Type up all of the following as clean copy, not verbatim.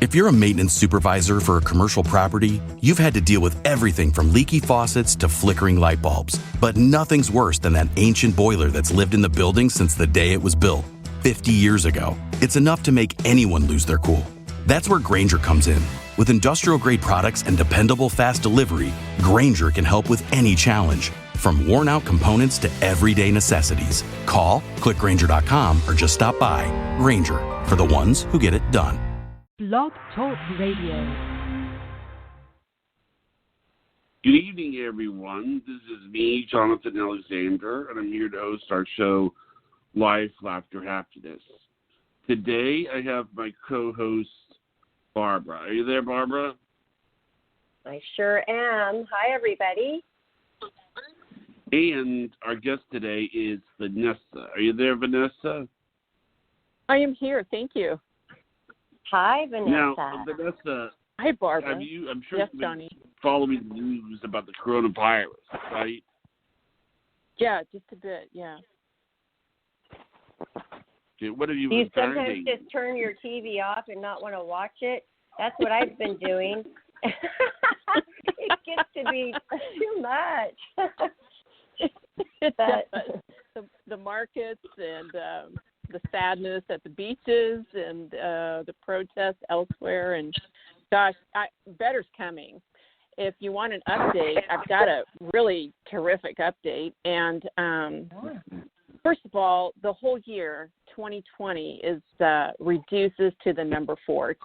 If you're a maintenance supervisor for a commercial property, you've had to deal with everything from leaky faucets to flickering light bulbs. But nothing's worse than that ancient boiler that's lived in the building since the day it was built, 50 years ago. It's enough to make anyone lose their cool. That's where Grainger comes in. With industrial-grade products and dependable fast delivery, Grainger can help with any challenge, from worn-out components to everyday necessities. Call, click Grainger.com, or just stop by. Grainger, for the ones who get it done. Blog Talk Radio. Good evening, everyone. This is me, Jonathan Alexander, and I'm here to host our show, Life, Laughter, Happiness. Today, I have my co-host, Barbara. Are you there, Barbara? I sure am. Hi, everybody. And our guest today is Vanessa. Are you there, Vanessa? I am here. Thank you. Hi, Vanessa. Now, Vanessa. Hi, Barbara. I'm sure yes, you've been Johnny. following the news about the coronavirus, right? Yeah, just a bit, yeah. Okay, what have you Do you been sometimes finding? just turn your TV off and not want to watch it? That's what I've been doing. It gets to be too much. It does. The markets and the sadness at the beaches and the protests elsewhere. And, gosh, better's coming. If you want an update, I've got a really terrific update. And first of all, the whole year, 2020, is reduces to the number 4.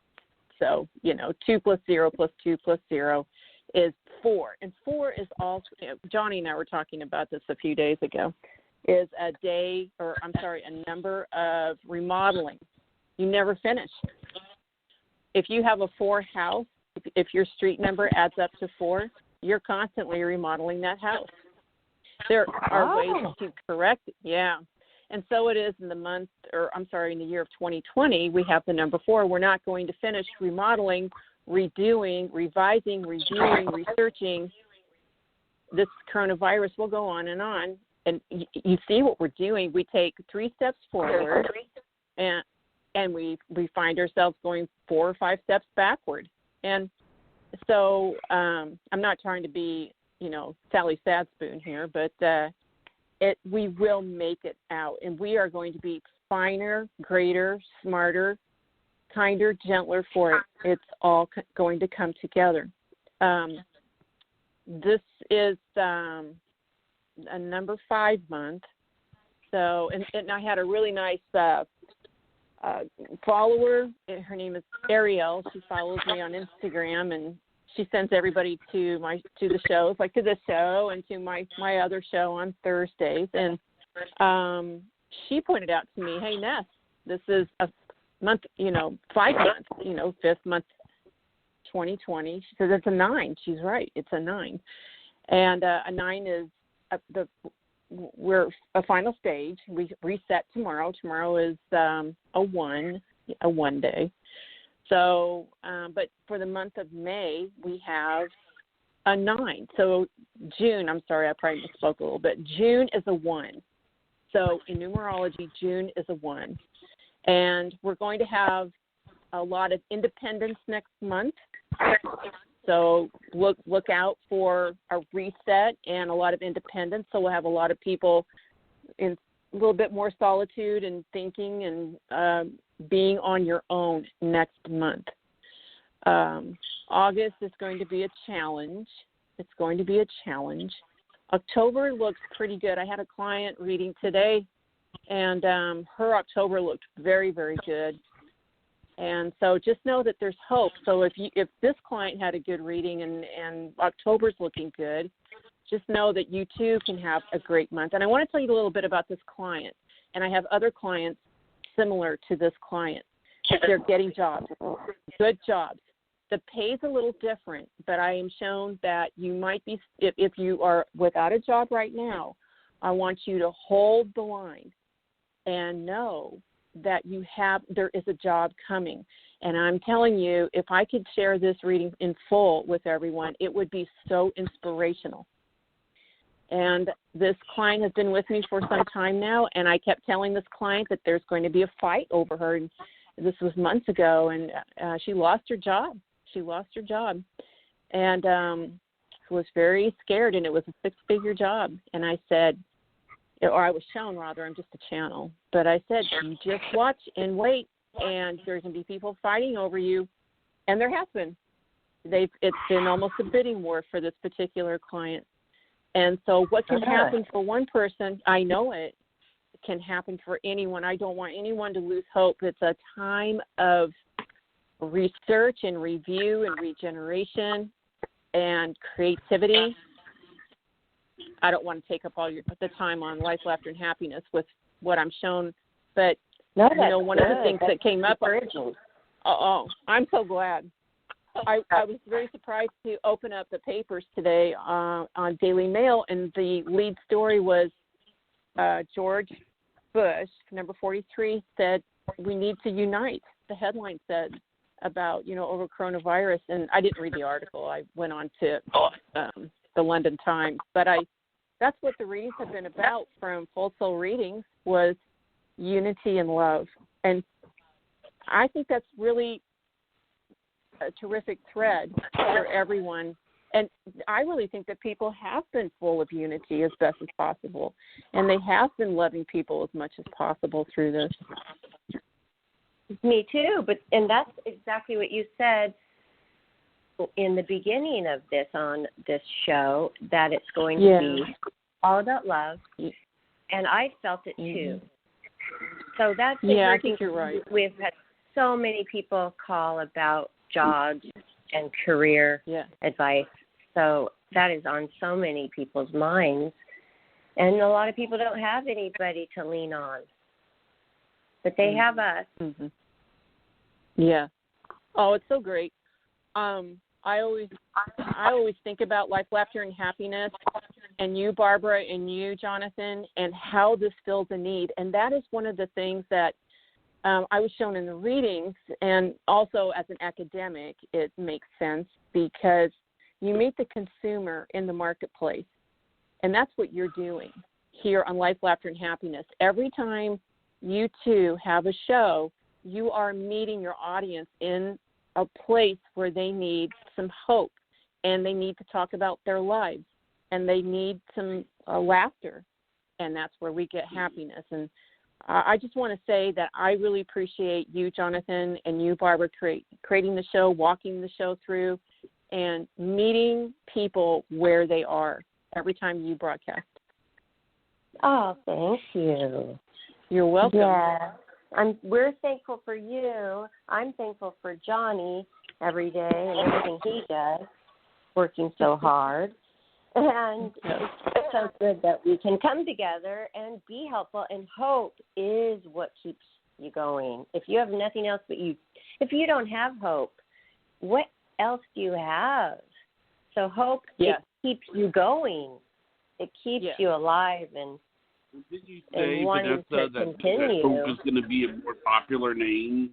So, 2 plus 0 plus 2 plus 0 is 4. And 4 is also, Johnny and I were talking about this a few days ago, is a number of remodeling. You never finish. If you have a 4 house, if your street number adds up to 4, you're constantly remodeling that house. There are ways to correct it. Yeah. And so it is in the year of 2020, we have the number 4. We're not going to finish remodeling, redoing, revising, reviewing, researching. This coronavirus will go on. And you see what we're doing. We take 3 steps forward, and we find ourselves going 4 or 5 steps backward. And so I'm not trying to be, Sally Sadspoon here, but we will make it out. And we are going to be finer, greater, smarter, kinder, gentler for it. It's all going to come together. This is a number 5 month. So, and I had a really nice follower. Her name is Ariel. She follows me on Instagram, and she sends everybody to the shows, like to this show and to my other show on Thursdays. And she pointed out to me, hey, Ness, this is a month, 5 months, 5th month, 2020. She says it's a 9. She's right. It's a 9. And a 9 is we're a final stage. We reset tomorrow. Tomorrow is a 1 day. So, but for the month of May, we have a 9. So June, I'm sorry, I probably misspoke a little bit. June is a 1. So in numerology, June is a 1. And we're going to have a lot of independence next month. So look out for a reset and a lot of independence. So we'll have a lot of people in a little bit more solitude and thinking and being on your own next month. August is going to be a challenge. It's going to be a challenge. October looks pretty good. I had a client reading today, and her October looked very, very good. And so just know that there's hope. So if this client had a good reading and October's looking good, just know that you too can have a great month. And I want to tell you a little bit about this client. And I have other clients similar to this client. They're getting jobs, good jobs. The pay's a little different, but I am shown that you might be, if you are without a job right now, I want you to hold the line and know that there is a job coming. And I'm telling you, if I could share this reading in full with everyone, it would be so inspirational. And this client has been with me for some time now, and I kept telling this client that there's going to be a fight over her. this was months ago, and she lost her job. And was very scared, and it was a 6-figure job. And I said, or I was shown, rather, I'm just a channel. But I said, you just watch and wait, and there's going to be people fighting over you. And there has been. It's been almost a bidding war for this particular client. And so what can happen for one person, I know it can happen for anyone. I don't want anyone to lose hope. It's a time of research and review and regeneration and creativity. I don't want to take up all the time on life, laughter, and happiness with what I'm shown, but one of the things that came up. I'm so glad. I was very surprised to open up the papers today on Daily Mail, and the lead story was George Bush, number 43, said we need to unite. The headline said about over coronavirus, and I didn't read the article. I went on to the London Times, but that's what the readings have been about from Full Soul Readings, was unity and love. And I think that's really a terrific thread for everyone. And I really think that people have been full of unity as best as possible, and they have been loving people as much as possible through this. Me too, and that's exactly what you said in the beginning of this on this show, that it's going to be all about love, and I felt it too. So that's I think you're right. We've had so many people call about jobs and career advice, so that is on so many people's minds, and a lot of people don't have anybody to lean on. But they have us. Mm-hmm. Yeah. Oh, it's so great. I always think about life, laughter, and happiness, and you, Barbara, and you, Jonathan, and how this fills a need. And that is one of the things that I was shown in the readings, and also as an academic, it makes sense because you meet the consumer in the marketplace, and that's what you're doing here on Life, Laughter, and Happiness. Every time you two have a show, you are meeting your audience in a place where they need some hope, and they need to talk about their lives, and they need some laughter, and that's where we get happiness. And I just want to say that I really appreciate you, Jonathan, and you, Barbara, creating the show, walking the show through, and meeting people where they are every time you broadcast. Oh, thank you. You're welcome. Yeah. We're thankful for you. I'm thankful for Johnny every day and everything he does, working so hard. And it's so good that we can come together and be helpful, and hope is what keeps you going. If you have nothing else if you don't have hope, what else do you have? So hope, it keeps you going. It keeps you alive and did you say, wanting Vanessa, to continue. that hope is going to be a more popular name?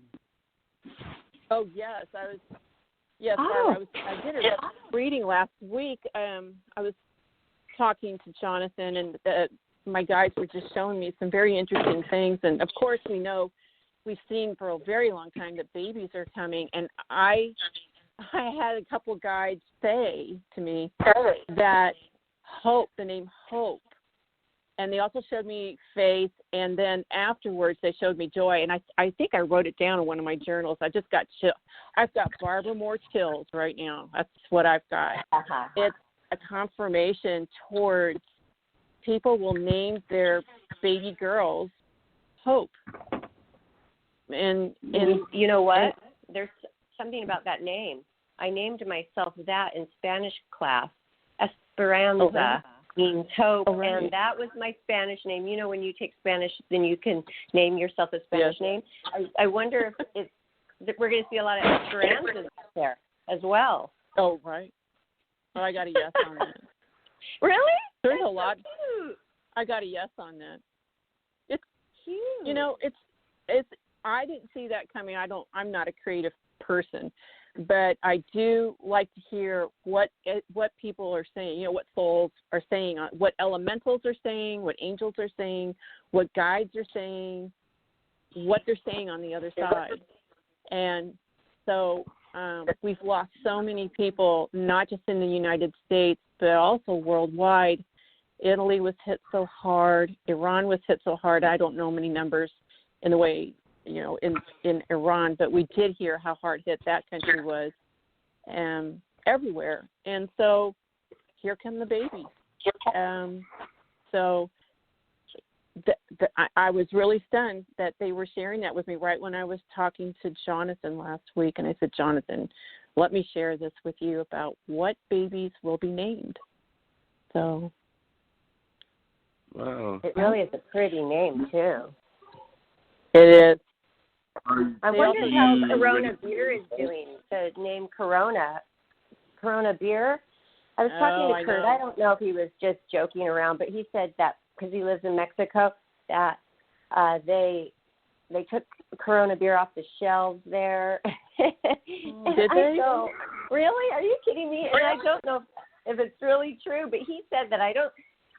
Oh, yes. Barbara, I did a reading last week. I was talking to Jonathan, and my guides were just showing me some very interesting things. And, of course, we've seen for a very long time that babies are coming. And I had a couple guides say to me that hope, the name hope, and they also showed me faith, and then afterwards they showed me joy. And I think I wrote it down in one of my journals. I just got chill. I've got Barbara Moore chills right now. That's what I've got. Uh-huh. It's a confirmation towards people will name their baby girls Hope. And you know what? There's something about that name. I named myself that in Spanish class. Esperanza. Means hope, and that was my Spanish name. You know, when you take Spanish, then you can name yourself a Spanish name. I wonder if we're going to see a lot of Esperanzas there as well. Oh, right. Well, I got a yes on that. Really? There's a lot. Cute. I got a yes on that. It's cute. It's. I didn't see that coming. I'm not a creative person, but I do like to hear what people are saying, what souls are saying, what elementals are saying, what angels are saying, what guides are saying, what they're saying on the other side. And so we've lost so many people, not just in the United States, but also worldwide. Italy was hit so hard. Iran was hit so hard. I don't know many numbers in the way, in Iran, but we did hear how hard hit that country was everywhere. And so here come the babies. So I was really stunned that they were sharing that with me right when I was talking to Jonathan last week. And I said, Jonathan, let me share this with you about what babies will be named. So. Wow. It really is a pretty name, too. It is. I wonder how Corona Beer is doing, the name Corona Beer. I was talking to Kurt. I don't know if he was just joking around, but he said that because he lives in Mexico, that they took Corona Beer off the shelves there. Did they? Go, really? Are you kidding me? And I don't know if it's really true, but he said that I'm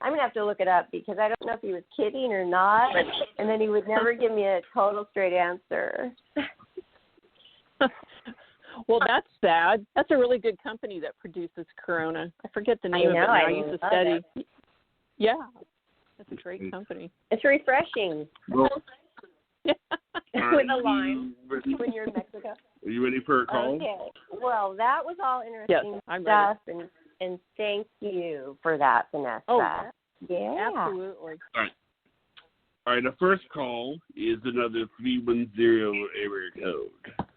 going to have to look it up because I don't know if he was kidding or not, and then he would never give me a total straight answer. Well, that's sad. That's a really good company that produces Corona. I forget the name of it now. I used to study. It. Yeah, that's a great company. It's refreshing. Well, yeah. With a lime when you're in Mexico. Are you ready for a call? Okay. Well, that was all interesting stuff, and thank you for that, Vanessa. Oh, yeah. Absolutely. All right, the first call is another 310 area code.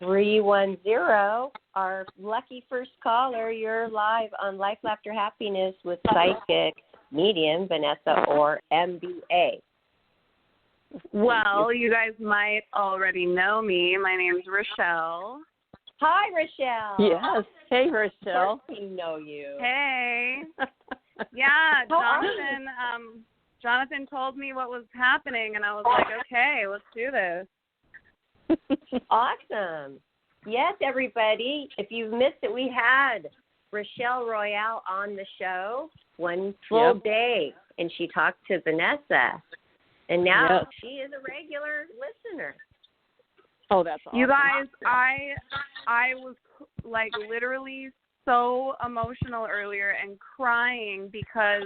310, our lucky first caller. You're live on Life, Laughter, Happiness with psychic medium Vanessa Orr MBA. Well, you guys might already know me. My name's Rochelle. Hi, Rochelle. Yes. Hey, Rochelle. Of course we know you. Hey. Yeah, Jonathan told me what was happening, and I was like, okay, let's do this. Awesome. Yes, everybody. If you've missed it, we had Rochelle Royale on the show one full day, and she talked to Vanessa. And now she is a regular listener. Oh, that's awesome. You guys, I was like literally so emotional earlier and crying because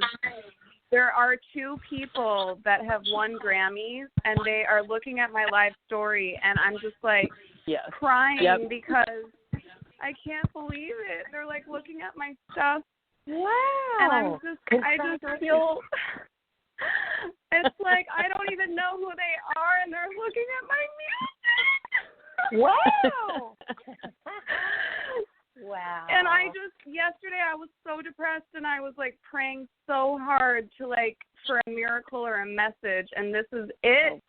there are two people that have won Grammys, and they are looking at my live story, and I'm just like crying because I can't believe it. They're like looking at my stuff. Wow. And I just feel, it's like I don't even know who they are, and they're looking at my music. Wow. Wow. And yesterday I was so depressed, and I was like praying so hard for a miracle or a message, and this is it.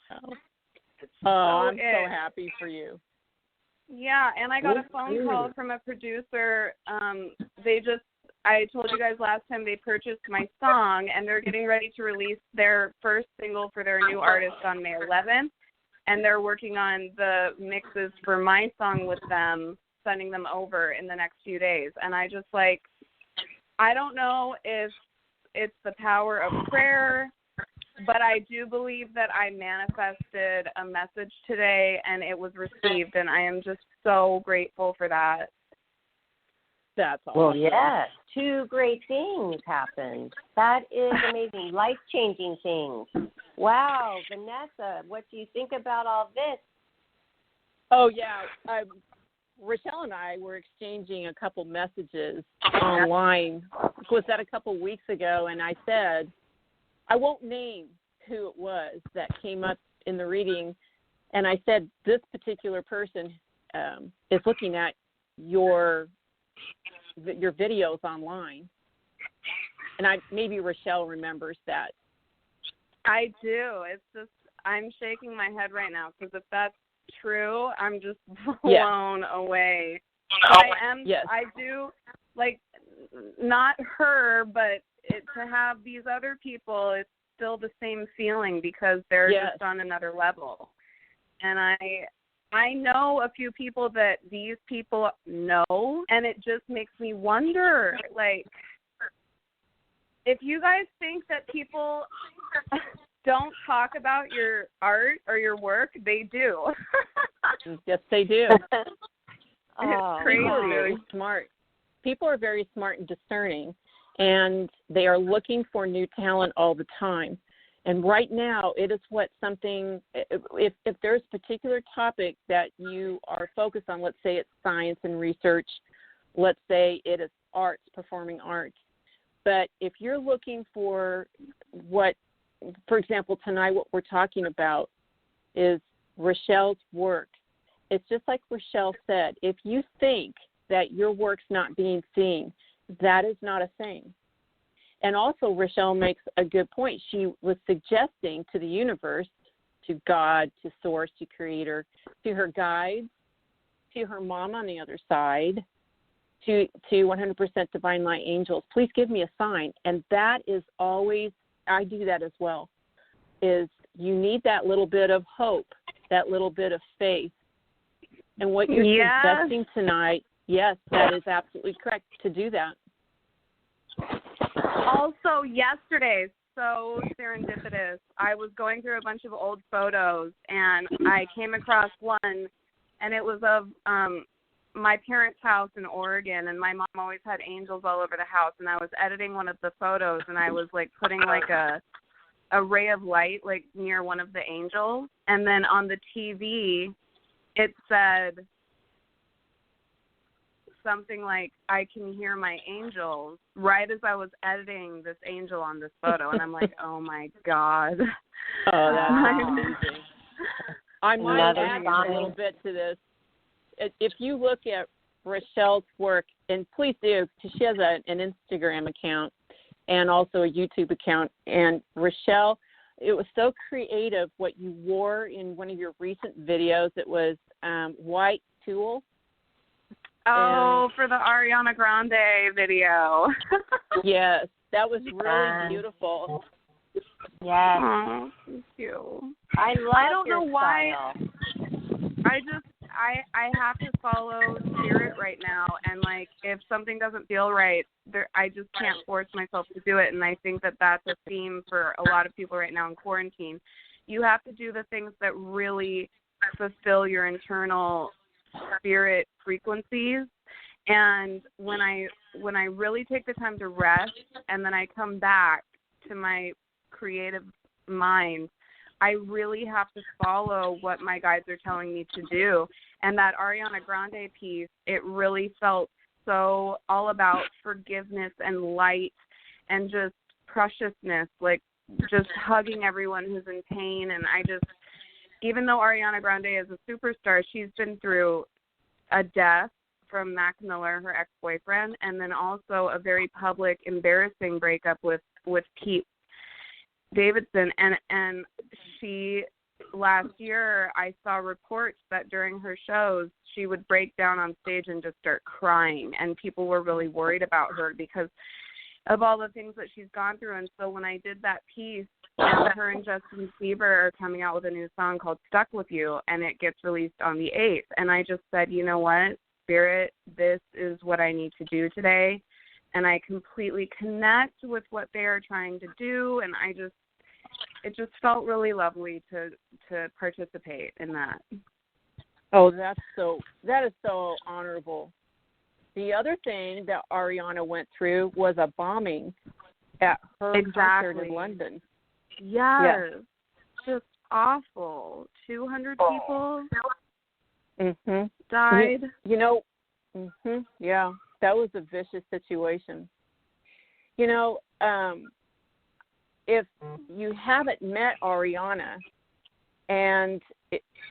I'm so happy for you. Yeah, and I got a phone call from a producer. I told you guys last time they purchased my song, and they're getting ready to release their first single for their new artist on May 11th, and they're working on the mixes for my song with them, sending them over in the next few days. And I just I don't know if it's the power of prayer, but I do believe that I manifested a message today and it was received, and I am just so grateful for that. That's awesome. Well, yes, two great things happened. That is amazing, life-changing things. Wow, Vanessa, what do you think about all this? Oh, yeah. Rochelle and I were exchanging a couple messages online. Was that a couple weeks ago? And I said, I won't name who it was that came up in the reading. And I said, this particular person is looking at your videos online. And maybe Rochelle remembers that. I do. It's just, I'm shaking my head right now because if that's true, I'm just blown away. I do, not her, but to have these other people, it's still the same feeling because they're just on another level. And I know a few people that these people know, and it just makes me wonder, if you guys think that people don't talk about your art or your work, they do. Yes, they do. It's crazy. People are very smart. People are very smart and discerning, and they are looking for new talent all the time. And right now, it is if there's a particular topic that you are focused on, let's say it's science and research, let's say it is arts, performing arts. But if you're looking for for example, tonight what we're talking about is Rochelle's work. It's just like Rochelle said, if you think that your work's not being seen, that is not a thing. And also, Rochelle makes a good point. She was suggesting to the universe, to God, to Source, to Creator, to her guides, to her mom on the other side, to 100% Divine Light Angels, please give me a sign. And that is always, I do that as well, is you need that little bit of hope, that little bit of faith. And what you're suggesting tonight, yes, that is absolutely correct to do that. Also, yesterday, so serendipitous, I was going through a bunch of old photos, and I came across one, and it was of my parents' house in Oregon, and my mom always had angels all over the house, and I was editing one of the photos, and I was, like, putting, like, a ray of light, like, near one of the angels, and then on the TV, it said something like, I can hear my angels, right as I was editing this angel on this photo. And I'm like, oh, my God. Oh, that's amazing. I might add a little bit to this. If you look at Rochelle's work, and please do, because she has an Instagram account and also a YouTube account. And Rochelle, it was so creative what you wore in one of your recent videos. It was white tulle. Oh, for the Ariana Grande video. Yes, that was really beautiful. Yes. Oh, thank you. I don't know why. Style. I have to follow spirit right now, and like if something doesn't feel right, I just can't force myself to do it. And I think that that's a theme for a lot of people right now in quarantine. You have to do the things that really fulfill your internal spirit frequencies. And when I really take the time to rest, and then I come back to my creative mind, I really have to follow what my guides are telling me to do. And that Ariana Grande piece, it really felt so all about forgiveness and light and just preciousness, like just hugging everyone who's in pain. And even though Ariana Grande is a superstar, she's been through a death from Mac Miller, her ex-boyfriend, and then also a very public, embarrassing breakup with Pete Davidson. And she, last year, I saw reports that during her shows, she would break down on stage and just start crying, and people were really worried about her because of all the things that she's gone through. And so when I did that piece, her and Justin Bieber are coming out with a new song called Stuck With You, and it gets released on the 8th. And I just said, you know what, Spirit, this is what I need to do today. And I completely connect with what they are trying to do, and it just felt really lovely to participate in that. Oh, that is so honorable. The other thing that Ariana went through was a bombing at her concert in London. Yes. Just awful. 200 people died. Yeah, that was a vicious situation. If you haven't met Ariana and,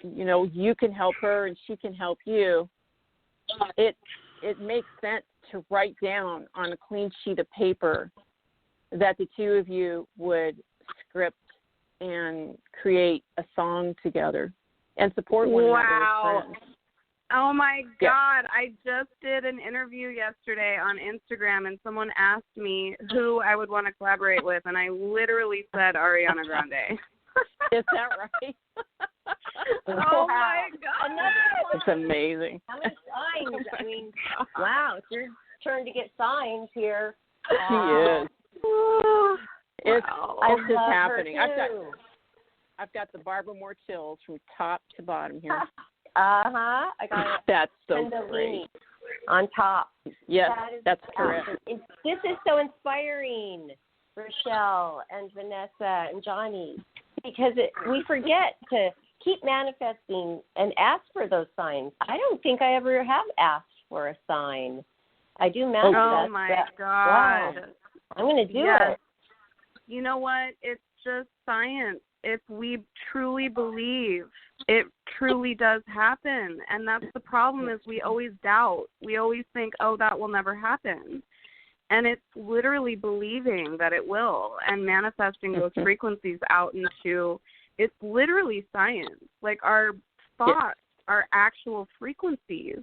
you can help her and she can help you, it makes sense to write down on a clean sheet of paper that the two of you would script and create a song together and support one another as friends. Oh, my God. I just did an interview yesterday on Instagram, and someone asked me who I would want to collaborate with, and I literally said Ariana Grande. Is that right? Oh, my God. It's amazing. How many signs? I mean, wow, it's your turn to get signs here. She is. It's just love happening. Her too. I've got the Barbara Moore chills from top to bottom here. I got it. That's so Kundalini great. on top. Yes, that's awesome. correct. This is so inspiring, Rochelle and Vanessa and Johnny, because we forget to keep manifesting and ask for those signs. I don't think I ever have asked for a sign. I do manifest. Oh my God! Wow, I'm going to do it. You know what? It's just science. If we truly believe, it truly does happen. And that's the problem, is we always doubt. We always think, oh, that will never happen. And it's literally believing that it will and manifesting those frequencies out into, it's literally science. Like our thoughts are actual frequencies.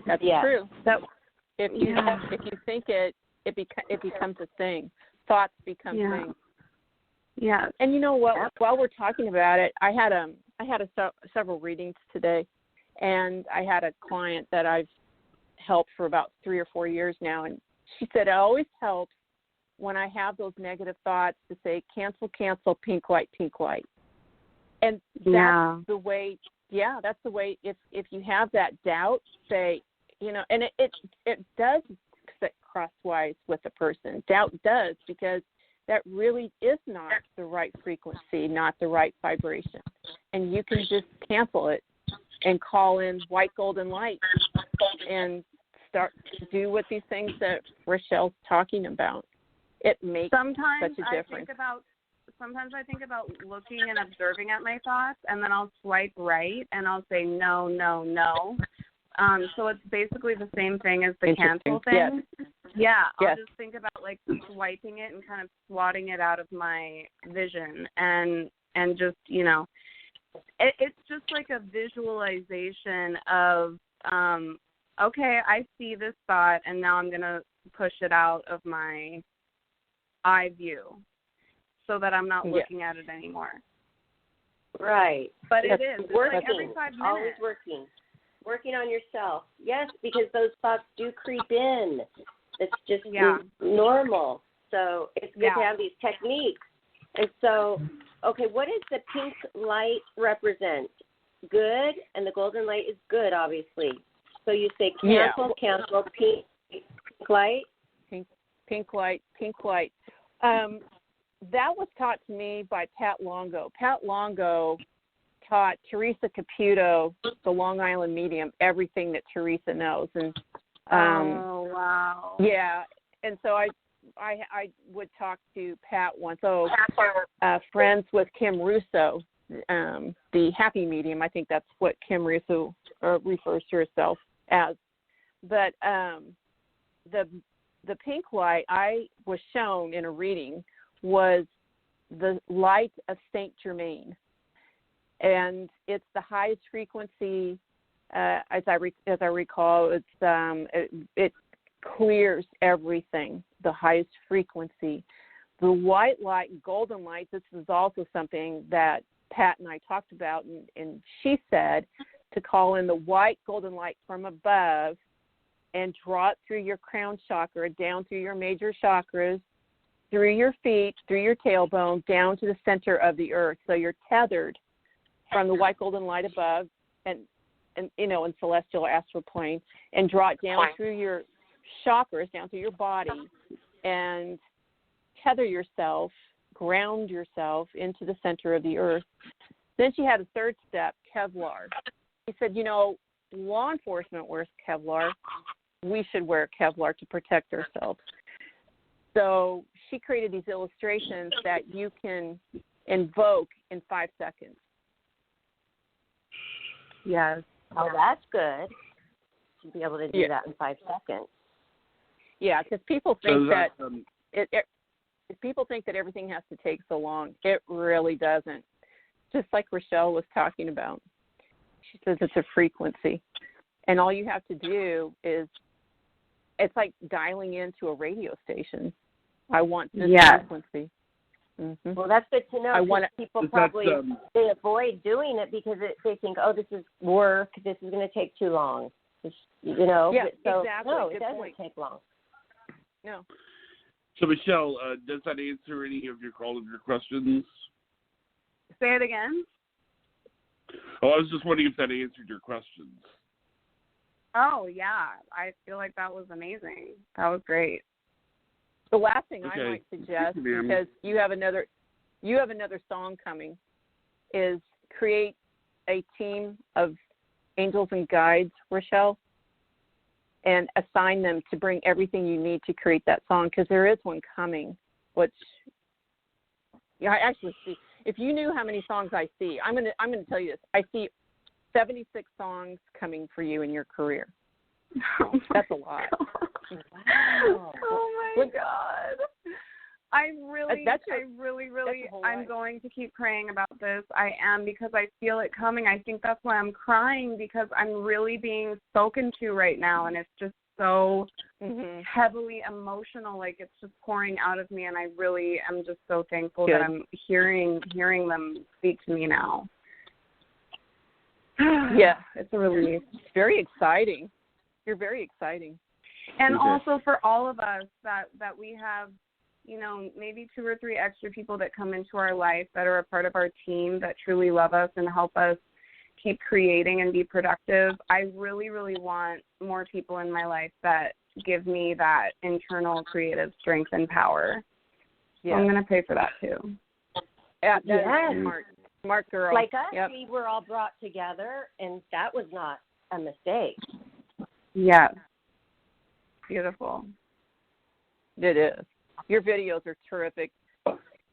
That's true. So if you think it becomes a thing. Thoughts become things. Yeah. And you know what? While we're talking about it, I had several readings today, and I had a client that I've helped for about 3 or 4 years now, and she said it always helps when I have those negative thoughts to say cancel, cancel, pink light, and that's the way. Yeah, that's the way. If you have that doubt, say, and it does sit crosswise with the person. Doubt does, because that really is not the right frequency, not the right vibration. And you can just cancel it and call in white, golden light and start to do what these things that Rochelle's talking about. It makes such a difference. Sometimes I think about looking and observing at my thoughts, and then I'll swipe right, and I'll say no, no, no. So it's basically the same thing as the cancel thing. Yes. Yeah, I'll just think about like swiping it and kind of swatting it out of my vision, and just it's just like a visualization of okay, I see this thought, and now I'm gonna push it out of my eye view, so that I'm not looking at it anymore. Right. But it is. It's working. Like every 5 minutes. Always working. Working on yourself. Yes, because those thoughts do creep in. It's just normal. So it's good to have these techniques. And so, okay, what does the pink light represent? Good, and the golden light is good, obviously. So you say cancel, pink light. Pink light. That was taught to me by Pat Longo. Pat Longo taught Teresa Caputo, the Long Island medium, everything that Teresa knows. And oh, wow. Yeah, and so I would talk to Pat once. Friends with Kim Russo, the happy medium. I think that's what Kim Russo refers to herself as. But the pink light I was shown in a reading was the light of Saint Germain, and it's the highest frequency. As I recall, it clears everything. The highest frequency. The white light and golden light. This is also something that Pat and I talked about, and she said to call in the white golden light from above and draw it through your crown chakra, down through your major chakras, through your feet, through your tailbone, down to the center of the earth. So you're tethered from the white golden light above and in celestial astral plane, and draw it down through your chakras, down through your body, and tether yourself, ground yourself into the center of the earth. Then she had a third step, Kevlar. She said, law enforcement wears Kevlar. We should wear Kevlar to protect ourselves. So she created these illustrations that you can invoke in 5 seconds. Yes. Oh, that's good. To be able to do that in 5 seconds. Yeah, because people think people think that everything has to take so long. It really doesn't. Just like Rochelle was talking about. She says it's a frequency. And all you have to do is, it's like dialing into a radio station. I want this frequency. Mm-hmm. Well, that's good to know. People probably they avoid doing it because they think, oh, this is work. This is going to take too long. Yeah, so, exactly. No, Good it doesn't point. take long. No. So, Michelle, does that answer any of all of your questions? Say it again. Oh, I was just wondering if that answered your questions. Oh, yeah. I feel like that was amazing. That was great. The last thing Okay. I might suggest, Thank you, ma'am. because you have another song coming, is create a team of angels and guides, Rochelle, and assign them to bring everything you need to create that song, because there is one coming. Which, yeah, I actually see. If you knew how many songs I see, I'm gonna tell you this. I see 76 songs coming for you in your career. Oh That's a lot. Wow. Oh my God. I'm going to keep praying about this. I am, because I feel it coming. I think that's why I'm crying, because I'm really being spoken to right now, and it's just so heavily emotional. Like, it's just pouring out of me, and I really am just so thankful that I'm hearing them speak to me now. Yeah, it's a relief. It's very exciting. You're very exciting. And also for all of us that we have, you know, maybe 2 or 3 extra people that come into our life that are a part of our team that truly love us and help us keep creating and be productive. I really, really want more people in my life that give me that internal creative strength and power. Yeah. So I'm going to pray for that too. Yeah, yes. Smart girl. Like us, we were all brought together, and that was not a mistake. Yeah. Beautiful. It is. Your videos are terrific.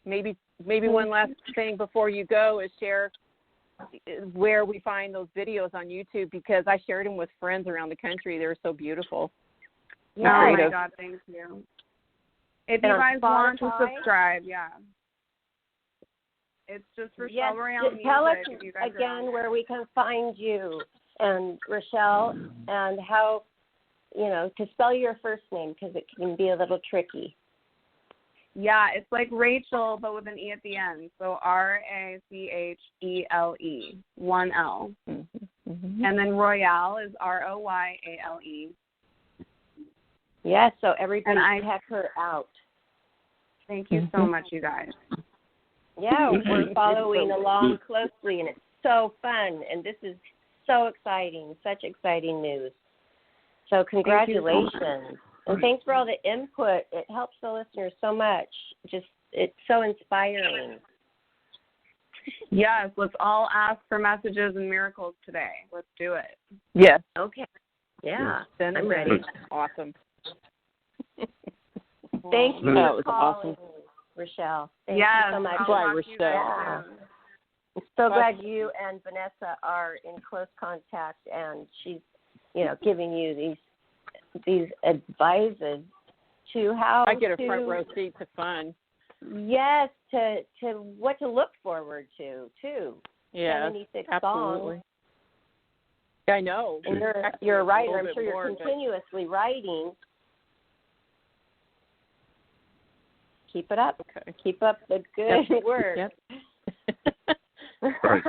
Maybe one last thing before you go is share where we find those videos on YouTube, because I shared them with friends around the country. They're so beautiful. Yeah. Oh my God, thank you. If you guys want to subscribe, it's just Rochelle Royale Music. Tell us again where we can find you and Rochelle, and how, you know, to spell your first name, because it can be a little tricky. Yeah, it's like Rachel, but with an E at the end. So Rachele, 1 L. Mm-hmm. And then Royale is Royale. Yes, so everybody check her out. Thank you so much, you guys. Yeah, we're following along closely, and it's so fun, and this is so exciting, such exciting news. So congratulations. And thanks for all the input. It helps the listeners so much. It's so inspiring. Yes, let's all ask for messages and miracles today. Let's do it. Yes. Okay. Yeah. Then I'm ready. Awesome. Thank you for calling, awesome. Rochelle. Thank you so much. Bye, Rochelle. Yeah. I'm so glad you and Vanessa are in close contact, and she's, you know, giving you these advices to how I get a front row seat to fun. Yes, to what to look forward to too. Yeah, 76 absolutely. songs. I know. And you're a writer. I'm sure you're continuously writing. Keep it up. Okay. Keep up the good work. Yep. Right.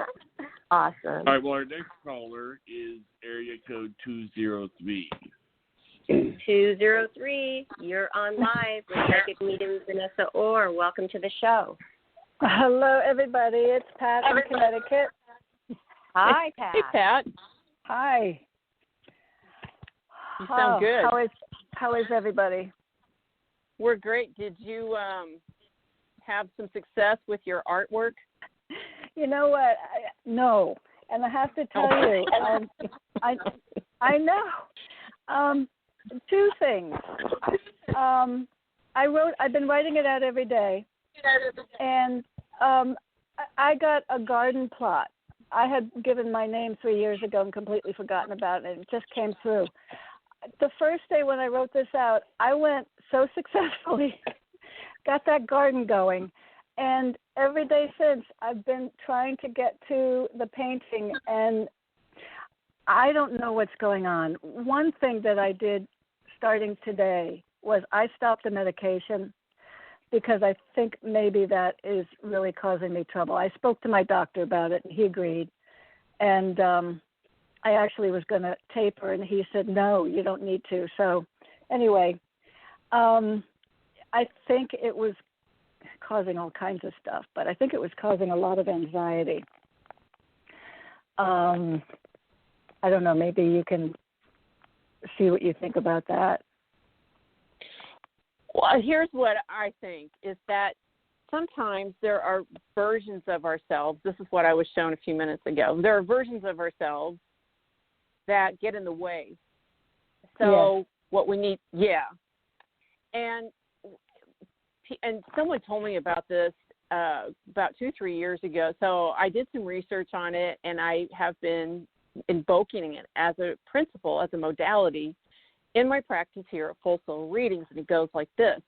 Awesome. All right, well, our next caller is area code 203. 203, you're on live with Psychic Medium Vanessa Orr. Welcome to the show. Hello, everybody. It's Pat in Connecticut. Hi, Pat. Hey, Pat. Hi. You sound good. How is everybody? We're great. Did you have some success with your artwork? You know what? No. And I have to tell you, I know. 2 things. I've been writing it out every day, and I got a garden plot. I had given my name 3 years ago and completely forgotten about it, and it just came through. The first day when I wrote this out, I went so successfully, got that garden going, and every day since I've been trying to get to the painting, and I don't know what's going on. One thing that I did starting today was I stopped the medication because I think maybe that is really causing me trouble. I spoke to my doctor about it, and he agreed. And I actually was going to taper, and he said, no, you don't need to. So anyway, I think it was causing all kinds of stuff, but I think it was causing a lot of anxiety. I don't know, maybe you can see what you think about that. Well, here's what I think is that sometimes there are versions of ourselves. This is what I was shown a few minutes ago. There are versions of ourselves that get in the way. So what we need, and someone told me about this about 2-3 years ago. So I did some research on it, and I have been invoking it as a principle, as a modality in my practice here at Full Soul Readings, and it goes like this.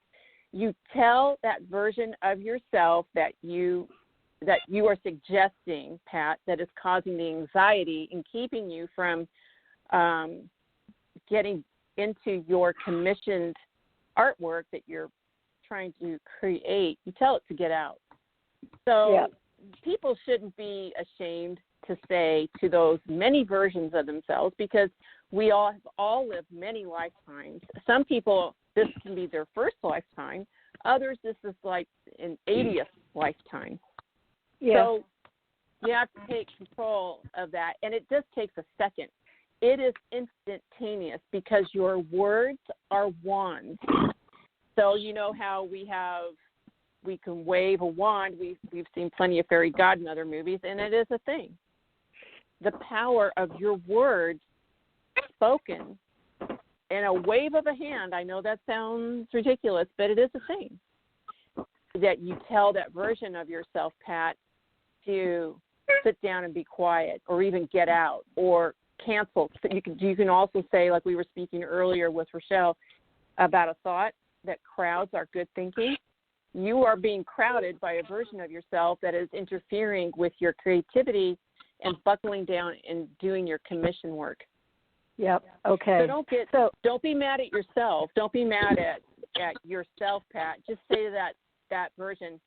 You tell that version of yourself that you are suggesting, Pat, that is causing the anxiety and keeping you from getting into your commissioned artwork that you're trying to create. You tell it to get out. So people shouldn't be ashamed to say to those many versions of themselves, because we all have lived many lifetimes. Some people, this can be their first lifetime. Others, this is like an 80th lifetime. So you have to take control of that, and it just takes a second. It is instantaneous because your words are wands. So you know how we can wave a wand. We've seen plenty of fairy godmother movies, and it is a thing. The power of your words spoken in a wave of a hand. I know that sounds ridiculous, but it is a thing. That you tell that version of yourself, Pat, to sit down and be quiet, or even get out, or cancel. You can also say, like we were speaking earlier with Rochelle about a thought, that crowds are good thinking. You are being crowded by a version of yourself that is interfering with your creativity and buckling down and doing your commission work. Yep. Okay. So don't be mad at yourself. Don't be mad at yourself, Pat. Just say to that version,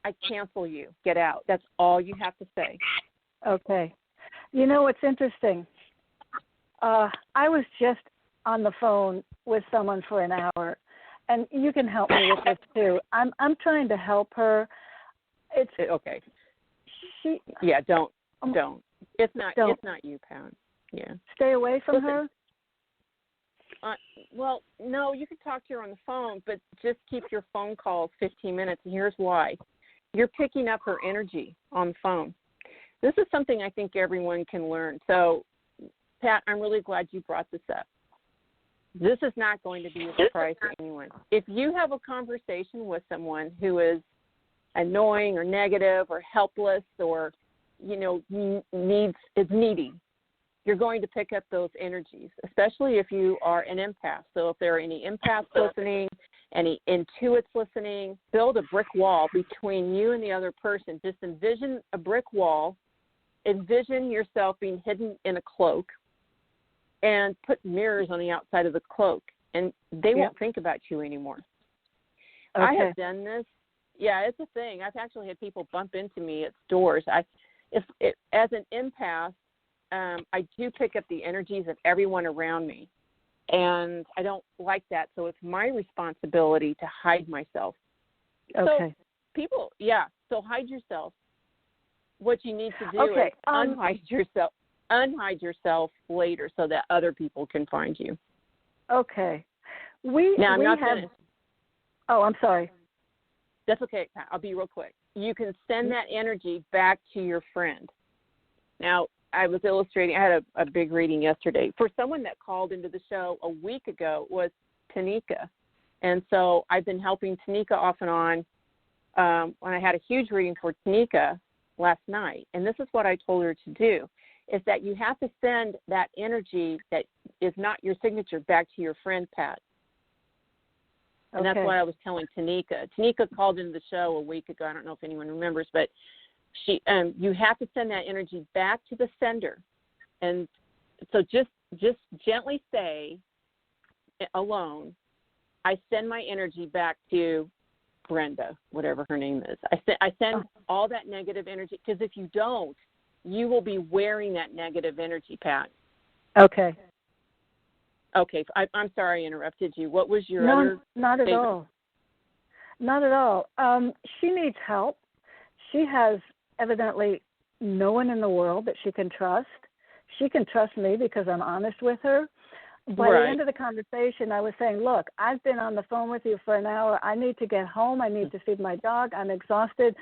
I cancel you. Get out. That's all you have to say. Okay. You know what's interesting? I was just on the phone with someone for an hour, and you can help me with this too. I'm trying to help her. It's okay. Don't. It's not you, Pat. Yeah. Stay away from her? Well, no, you can talk to her on the phone, but just keep your phone calls 15 minutes, and here's why. You're picking up her energy on the phone. This is something I think everyone can learn. So, Pat, I'm really glad you brought this up. This is not going to be a surprise to anyone. If you have a conversation with someone who is annoying or negative or helpless or, is needy, you're going to pick up those energies, especially if you are an empath. So if there are any empaths listening, any intuits listening, build a brick wall between you and the other person. Just envision a brick wall. Envision yourself being hidden in a cloak, and put mirrors on the outside of the cloak, and they won't think about you anymore. Okay. I have done this. Yeah, it's a thing. I've actually had people bump into me at stores. As an empath, I do pick up the energies of everyone around me, and I don't like that, so it's my responsibility to hide myself. Okay. So hide yourself. What you need to do is unhide yourself later so that other people can find you. Okay. I'm not finished. Oh, I'm sorry. That's okay, Pat. I'll be real quick. You can send that energy back to your friend. Now, I was illustrating. I had a big reading yesterday. For someone that called into the show a week ago was Tanika. And so I've been helping Tanika off and on when I had a huge reading for Tanika last night. And this is what I told her to do, is that you have to send that energy that is not your signature back to your friend, Pat. And that's what I was telling Tanika. Tanika called into the show a week ago. I don't know if anyone remembers, but you have to send that energy back to the sender. And so just gently say, alone, I send my energy back to Brenda, whatever her name is. I send all that negative energy, because if you don't, you will be wearing that negative energy, Pat. Okay. Okay, I'm sorry I interrupted you. What was your No, other not at statement? all. Not at all. She needs help. She has evidently no one in the world that she can trust. She can trust me because I'm honest with her. By the end of the conversation, I was saying, look, I've been on the phone with you for an hour. I need to get home. I need to feed my dog. I'm exhausted.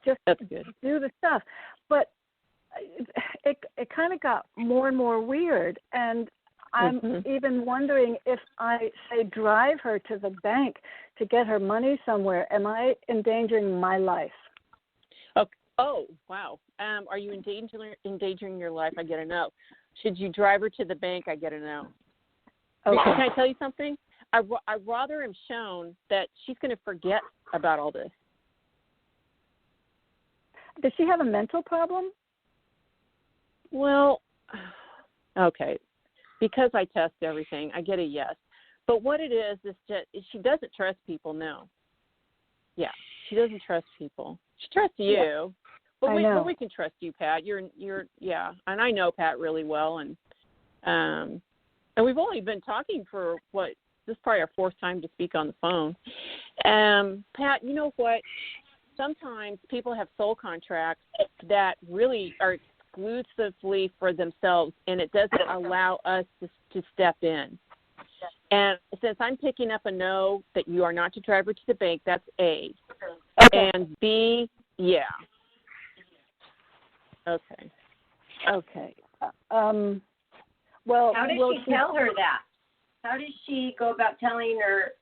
Just do the stuff. But it kind of got more and more weird. And I'm even wondering if I, say, drive her to the bank to get her money somewhere, am I endangering my life? Okay. Oh, wow. Are you endangering your life? I get a no. Should you drive her to the bank? I get a no. Okay. Can I tell you something? I rather am shown that she's going to forget about all this. Does she have a mental problem? Well, okay. Because I test everything, I get a yes. But what it is just she doesn't trust people, no. Yeah, she doesn't trust people. She trusts you. Yeah. But we can trust you, Pat. You're yeah, and I know Pat really well, and we've only been talking for this is probably our fourth time to speak on the phone. Pat, you know what? Sometimes people have soul contracts that really are exclusively for themselves, and it doesn't allow us to step in. And since I'm picking up a no that you are not to drive her to the bank, that's A. Okay. And B, yeah. Okay. Well, how did she tell her that? How did she go about telling her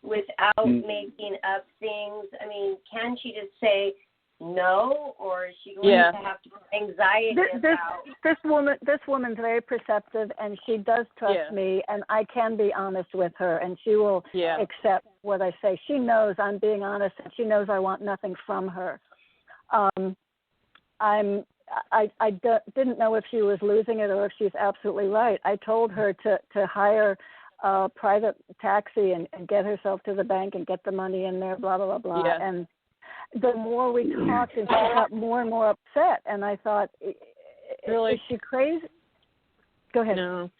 without making up things? I mean, can she just say no, or is she going to have to put anxiety about? This woman's very perceptive, and she does trust me, and I can be honest with her, and she will accept what I say. She knows I'm being honest, and she knows I want nothing from her. I didn't know if she was losing it or if she's absolutely right. I told her to hire a private taxi and get herself to the bank and get the money in there, blah, blah, blah, blah. Yeah. And the more we talked, and she got more and more upset. And I thought, really? Is she crazy? Go ahead. No.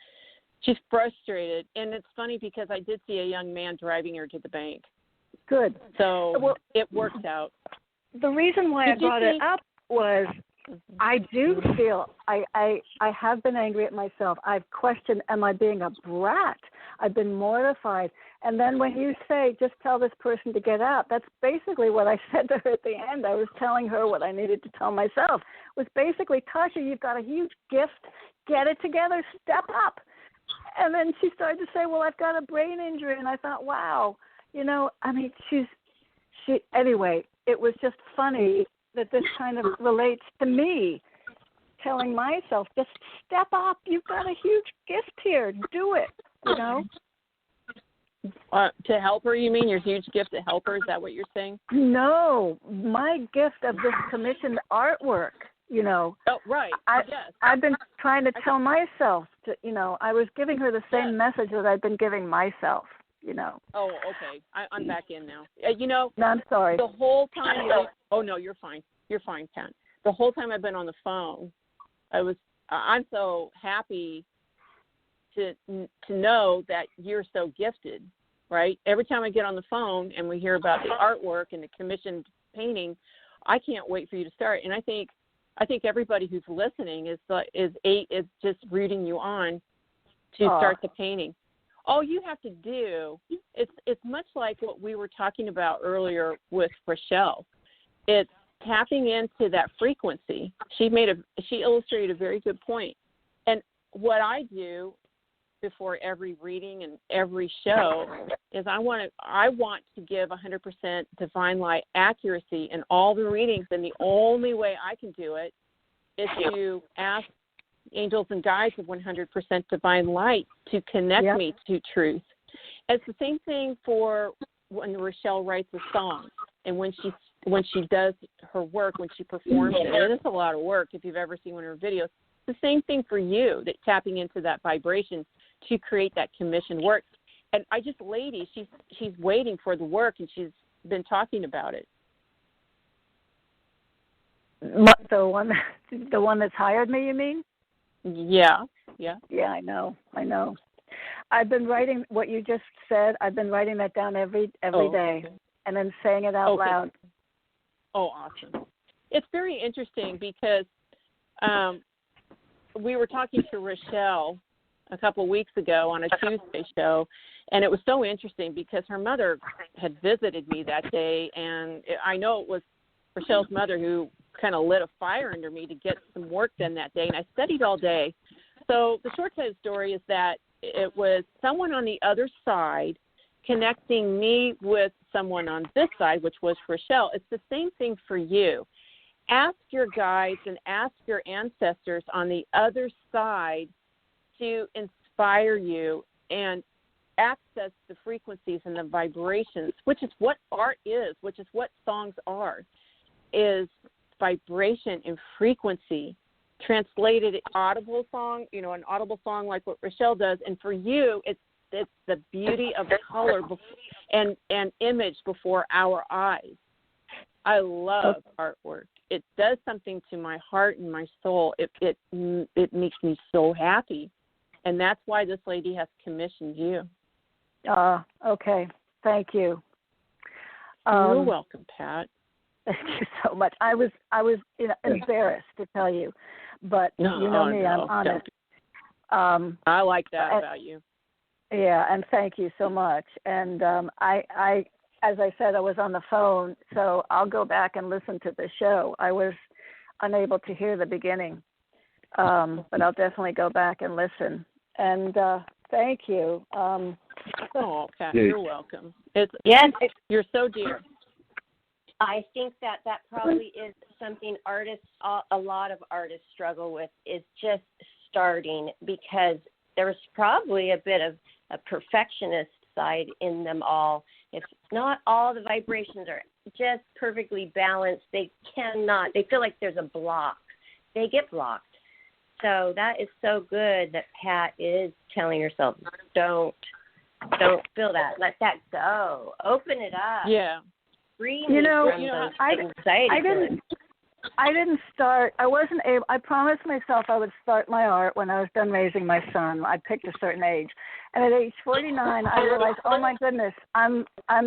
She's frustrated. And it's funny because I did see a young man driving her to the bank. Good. So it worked out. The reason why I brought it up was I do feel I have been angry at myself. I've questioned, am I being a brat? I've been mortified. And then when you say, just tell this person to get out, that's basically what I said to her at the end. I was telling her what I needed to tell myself. It was basically, Tasha, you've got a huge gift. Get it together. Step up. And then she started to say, well, I've got a brain injury. And I thought, wow, anyway, it was just funny that this kind of relates to me telling myself, just step up. You've got a huge gift here. Do it, To help her, you mean? Your huge gift to help her? Is that what you're saying? No, my gift of this commissioned artwork, Oh, right. Yes. I've been trying to tell myself, I was giving her the same message that I've been giving myself. Oh, okay. I'm back in now. No, I'm sorry. The whole time. Oh no, you're fine. You're fine, Pat. The whole time I've been on the phone, I'm so happy to know that you're so gifted, right? Every time I get on the phone and we hear about the artwork and the commissioned painting, I can't wait for you to start. And I think everybody who's listening is just rooting you on to start the painting. All you have to do, it's much like what we were talking about earlier with Rochelle. It's tapping into that frequency. She illustrated a very good point. And what I do before every reading and every show is I want to give 100% divine light accuracy in all the readings, and the only way I can do it is to ask angels and guides of 100% divine light to connect me to truth. It's the same thing for when Rochelle writes a song, and when she does her work, when she performs it. And it's a lot of work if you've ever seen one of her videos. It's the same thing for you, that tapping into that vibration to create that commissioned work. And lady, she's waiting for the work, and she's been talking about it. The one that's hired me, you mean? Yeah. Yeah, I know. I've been writing what you just said. I've been writing that down every day, and then saying it out loud. Oh, awesome. It's very interesting because we were talking to Rochelle a couple of weeks ago on a Tuesday show, and it was so interesting because her mother had visited me that day, and I know it was Rochelle's mother who kind of lit a fire under me to get some work done that day, and I studied all day. So the short side of the story is that it was someone on the other side connecting me with someone on this side, which was Rochelle. It's the same thing for you. Ask your guides and ask your ancestors on the other side to inspire you and access the frequencies and the vibrations, which is what art is, which is what songs are, is vibration and frequency. Translated audible song, an audible song like what Rochelle does, and for you, it's the beauty of color and image before our eyes. I love artwork. It does something to my heart and my soul. It makes me so happy, and that's why this lady has commissioned you. Okay. Thank you. You're welcome, Pat. Thank you so much. I was embarrassed to tell you, but me, I'm honest. I like that about you. Yeah, and thank you so much. And I, as I said, I was on the phone, so I'll go back and listen to the show. I was unable to hear the beginning, but I'll definitely go back and listen. And thank you. Pat, you're welcome. You're so dear. I think that probably is something a lot of artists struggle with, is just starting, because there's probably a bit of a perfectionist side in them all. If not all the vibrations are just perfectly balanced, they feel like there's a block. They get blocked. So that is so good that Pat is telling herself, don't feel that. Let that go. Open it up. Yeah. I didn't start. I wasn't able. I promised myself I would start my art when I was done raising my son. I picked a certain age, and at age 49, I realized, oh my goodness, I'm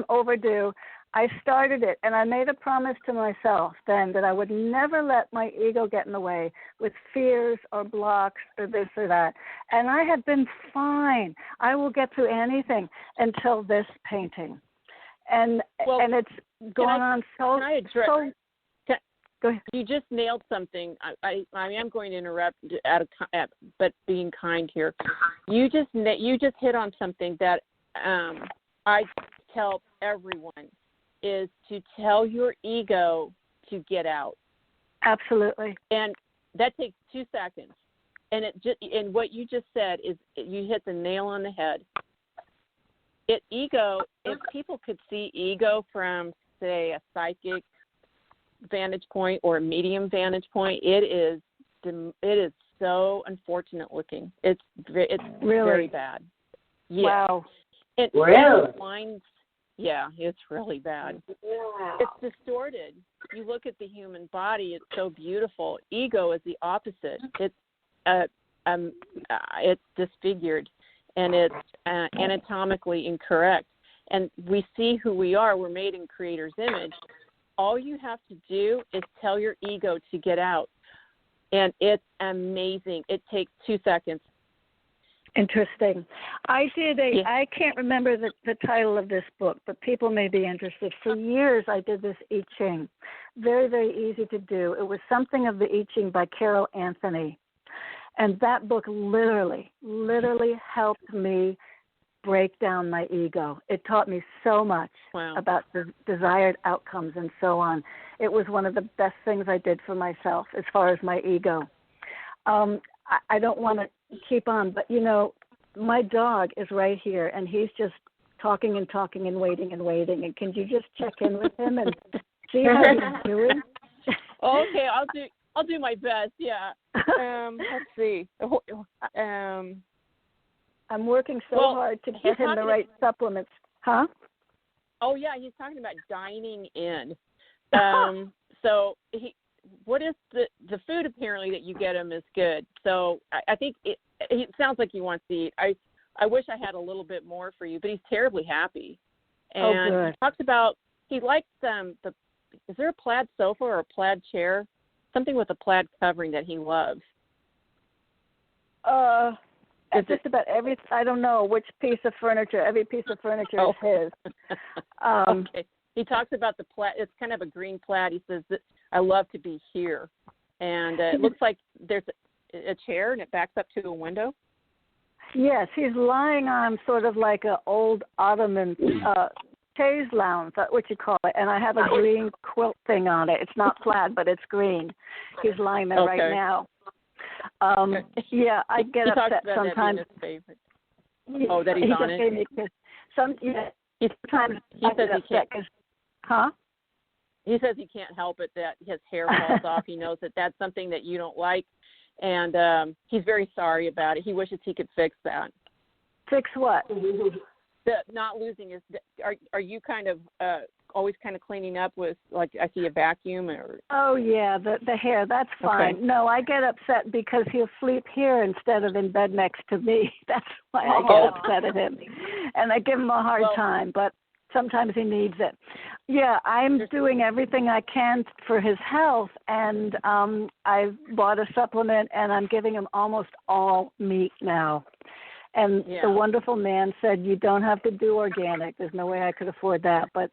overdue. I started it, and I made a promise to myself then that I would never let my ego get in the way with fears or blocks or this or that. And I have been fine. I will get through anything until this painting. And it's gone on so. Go ahead. You just nailed something. I am going to interrupt, but being kind here. You just hit on something that I tell everyone is to tell your ego to get out. Absolutely. And that takes 2 seconds. And what you just said is you hit the nail on the head. If people could see ego from, say, a psychic vantage point or a medium vantage point, it is so unfortunate looking. It's really very bad. Yeah. Wow. It's really bad. Yeah. It's distorted. You look at the human body; it's so beautiful. Ego is the opposite. It's disfigured, and it's anatomically incorrect. And we see who we are. We're made in Creator's image. All you have to do is tell your ego to get out. And it's amazing. It takes 2 seconds. Interesting. I can't remember the title of this book, but people may be interested. For years, I did this I Ching. Very, very easy to do. It was something of the I Ching by Carol Anthony. And that book literally helped me break down my ego. It taught me so much about the desired outcomes and so on. It was one of the best things I did for myself as far as my ego. I don't want to keep on, but, my dog is right here, and he's just talking and waiting. And can you just check in with him and see how he's doing? Okay, I'll do my best, yeah. Let's see. I'm working so hard to get him the right supplements. Huh? Oh, yeah, he's talking about dining in. So what is the food apparently that you get him is good. So I think it sounds like he wants to eat. I wish I had a little bit more for you, but he's terribly happy. Oh, And good. he talks about he likes is there a plaid sofa or a plaid chair? Something with a plaid covering that he loves. It's just about I don't know which piece of furniture. Every piece of furniture is his. Okay. He talks about the plaid. It's kind of a green plaid. He says that I love to be here. And it looks like there's a chair and it backs up to a window. Yes, he's lying on sort of like an old ottoman chaise lounge, that's what you call it. And I have a green quilt thing on it. It's not plaid, but it's green. He's lying there right now. Yeah, I get upset sometimes. That being his favorite. That he's on it? Sometimes he says he can't. Huh? He says he can't help it that his hair falls off. He knows that that's something that you don't like, and he's very sorry about it. He wishes he could fix that. Fix what? Not losing his. Are you kind of always kind of cleaning up with, like, I see a vacuum or? Oh yeah, the hair. That's fine. Okay. No, I get upset because he'll sleep here instead of in bed next to me. That's why I get upset at him, and I give him a hard time. But sometimes he needs it. Yeah, I'm doing everything I can for his health, and I've bought a supplement, and I'm giving him almost all meat now. And the wonderful man said, you don't have to do organic. There's no way I could afford that. But,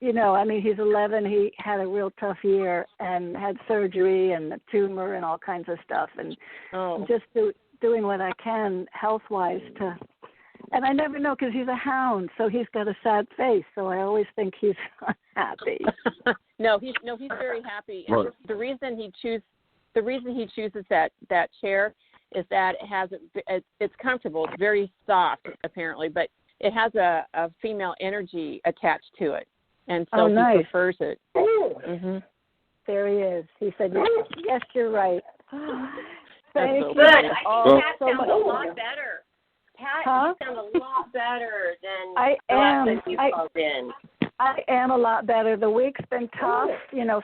he's 11. He had a real tough year and had surgery and a tumor and all kinds of stuff. And I'm just doing what I can health-wise to. And I never know because he's a hound, so he's got a sad face. So I always think he's unhappy. No, he's very happy. And the reason he chooses that chair is that it's comfortable. It's very soft, apparently, but it has a female energy attached to it, and so he prefers it. Mm-hmm. There he is. He said, "Yes, you're right." Thank you. Good. I think Pat sounds a lot better. Pat, you sound a lot better than the last time you called in. I am a lot better. The week's been tough,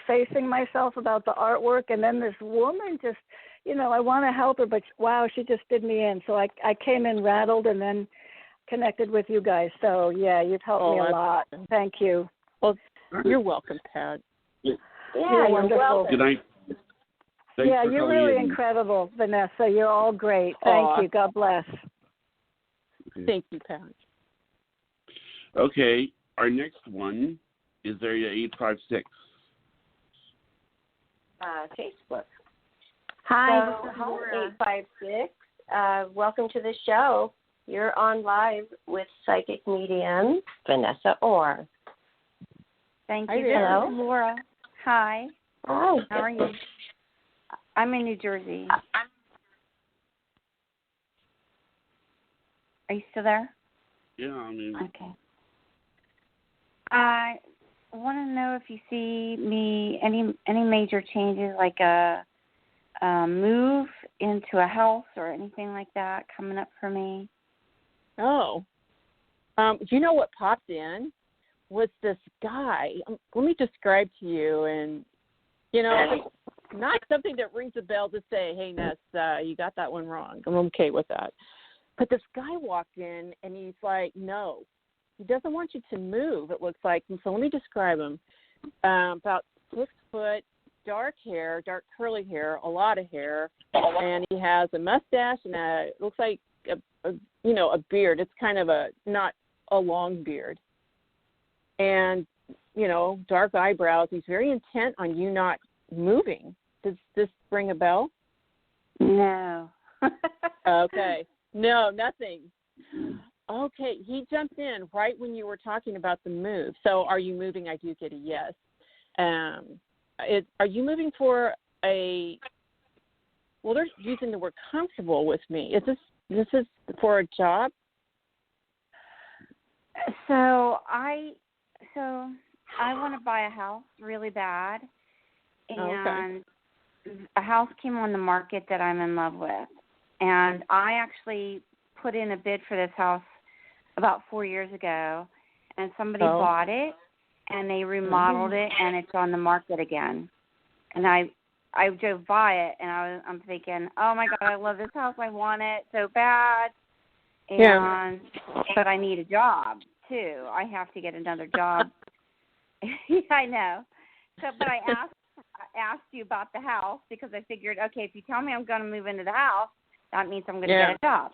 facing myself about the artwork, and then this woman just, I want to help her, but wow, she just did me in. So I came in rattled and then connected with you guys. So yeah, you've helped me a lot. Thank you. Well, you're welcome, Pat. Yeah, you're wonderful. Welcome. Good night. Yeah, you're really incredible, Vanessa. You're all great. Thank you. God bless. Okay. Thank you, Pat. Okay, our next one is area 856. Facebook. Hi, this is 856. Welcome to the show. You're on live with psychic medium Vanessa Orr. Thank you. Hello. This is Laura. Hi. Hi. How are you? I'm in New Jersey. Are you still there? Yeah, Okay. I want to know if you see any major changes, like a move into a house or anything like that coming up for me. Oh. You know what popped in was this guy. Let me describe to you, and, not something that rings a bell to say, hey, Ness, you got that one wrong. I'm okay with that. But this guy walked in, and he's like, no, he doesn't want you to move, it looks like. And so let me describe him. About 6 foot, dark hair, dark curly hair, a lot of hair, and he has a mustache and it looks like a beard. It's kind of not a long beard. And, dark eyebrows. He's very intent on you not moving. Does this ring a bell? No. Okay. No, nothing. Okay, he jumped in right when you were talking about the move. So are you moving? I do get a yes. Are you moving for they're using the word comfortable with me. Is this is for a job? So I want to buy a house really bad, and a house came on the market that I'm in love with, and I actually put in a bid for this house about 4 years ago, and somebody bought it, and they remodeled it, and it's on the market again. And I drove by it, and I'm thinking, oh my God, I love this house, I want it so bad. But I need a job too. I have to get another job. Yeah, I know. So, but I asked you about the house because I figured, okay, if you tell me I'm going to move into the house, that means I'm going to get a job.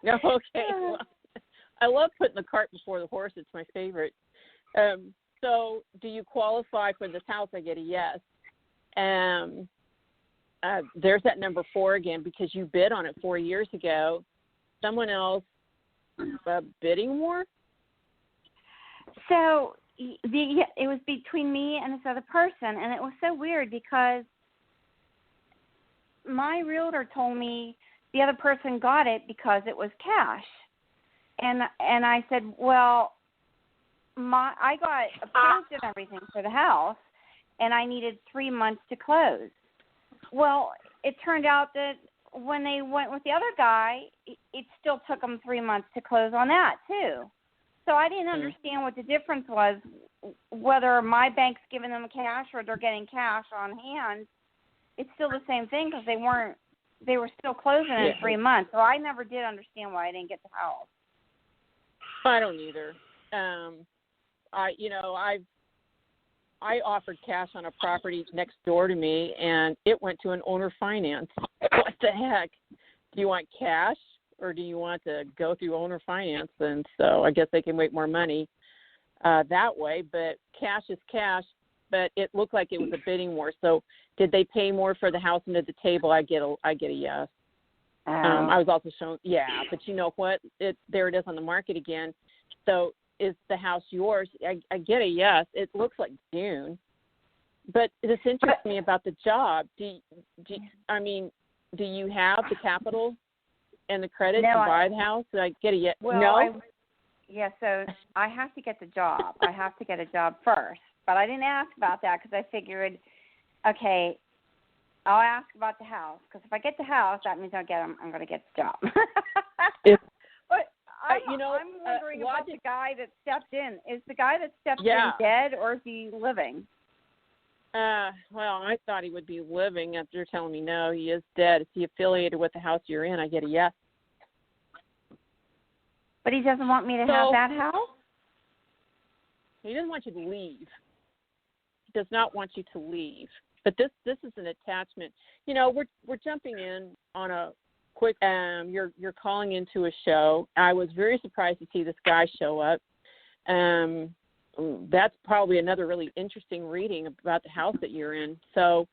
Okay. Well, I love putting the cart before the horse. It's my favorite. So, do you qualify for this house? I get a yes. There's that number 4 again because you bid on it 4 years ago. Someone else bidding war? So it was between me and this other person, and it was so weird because my realtor told me the other person got it because it was cash. And I said, well, I got approved and everything for the house, and I needed 3 months to close. Well, it turned out that when they went with the other guy, it still took them 3 months to close on that too. So I didn't understand what the difference was, whether my bank's giving them cash or they're getting cash on hand. It's still the same thing because they were still closing in 3 months. So I never did understand why I didn't get the house. I don't either. I offered cash on a property next door to me, and it went to an owner finance. What the heck? Do you want cash, or do you want to go through owner finance? And so I guess they can make more money that way. But cash is cash. But it looked like it was a bidding war. So did they pay more for the house under the table? I get a yes. I was also shown, but you know what? There it is on the market again. So is the house yours? I get a yes. It looks like June. But this interests me about the job. Do you have the capital and the credit to buy the house? Did I get a yes? Well, no? So I have to get the job. I have to get a job first. But I didn't ask about that because I figured, okay, I'll ask about the house. Because if I get the house, that means I'm going to get the job. But I'm wondering about the guy that stepped in. Is the guy that stepped in dead, or is he living? Well, I thought he would be living. After you're telling me no, he is dead. Is he affiliated with the house you're in? I get a yes. But he doesn't want me to have that house? He doesn't want you to leave. He does not want you to leave. But this is an attachment. We're jumping in on a quick. You're calling into a show. I was very surprised to see this guy show up. That's probably another really interesting reading about the house that you're in. So,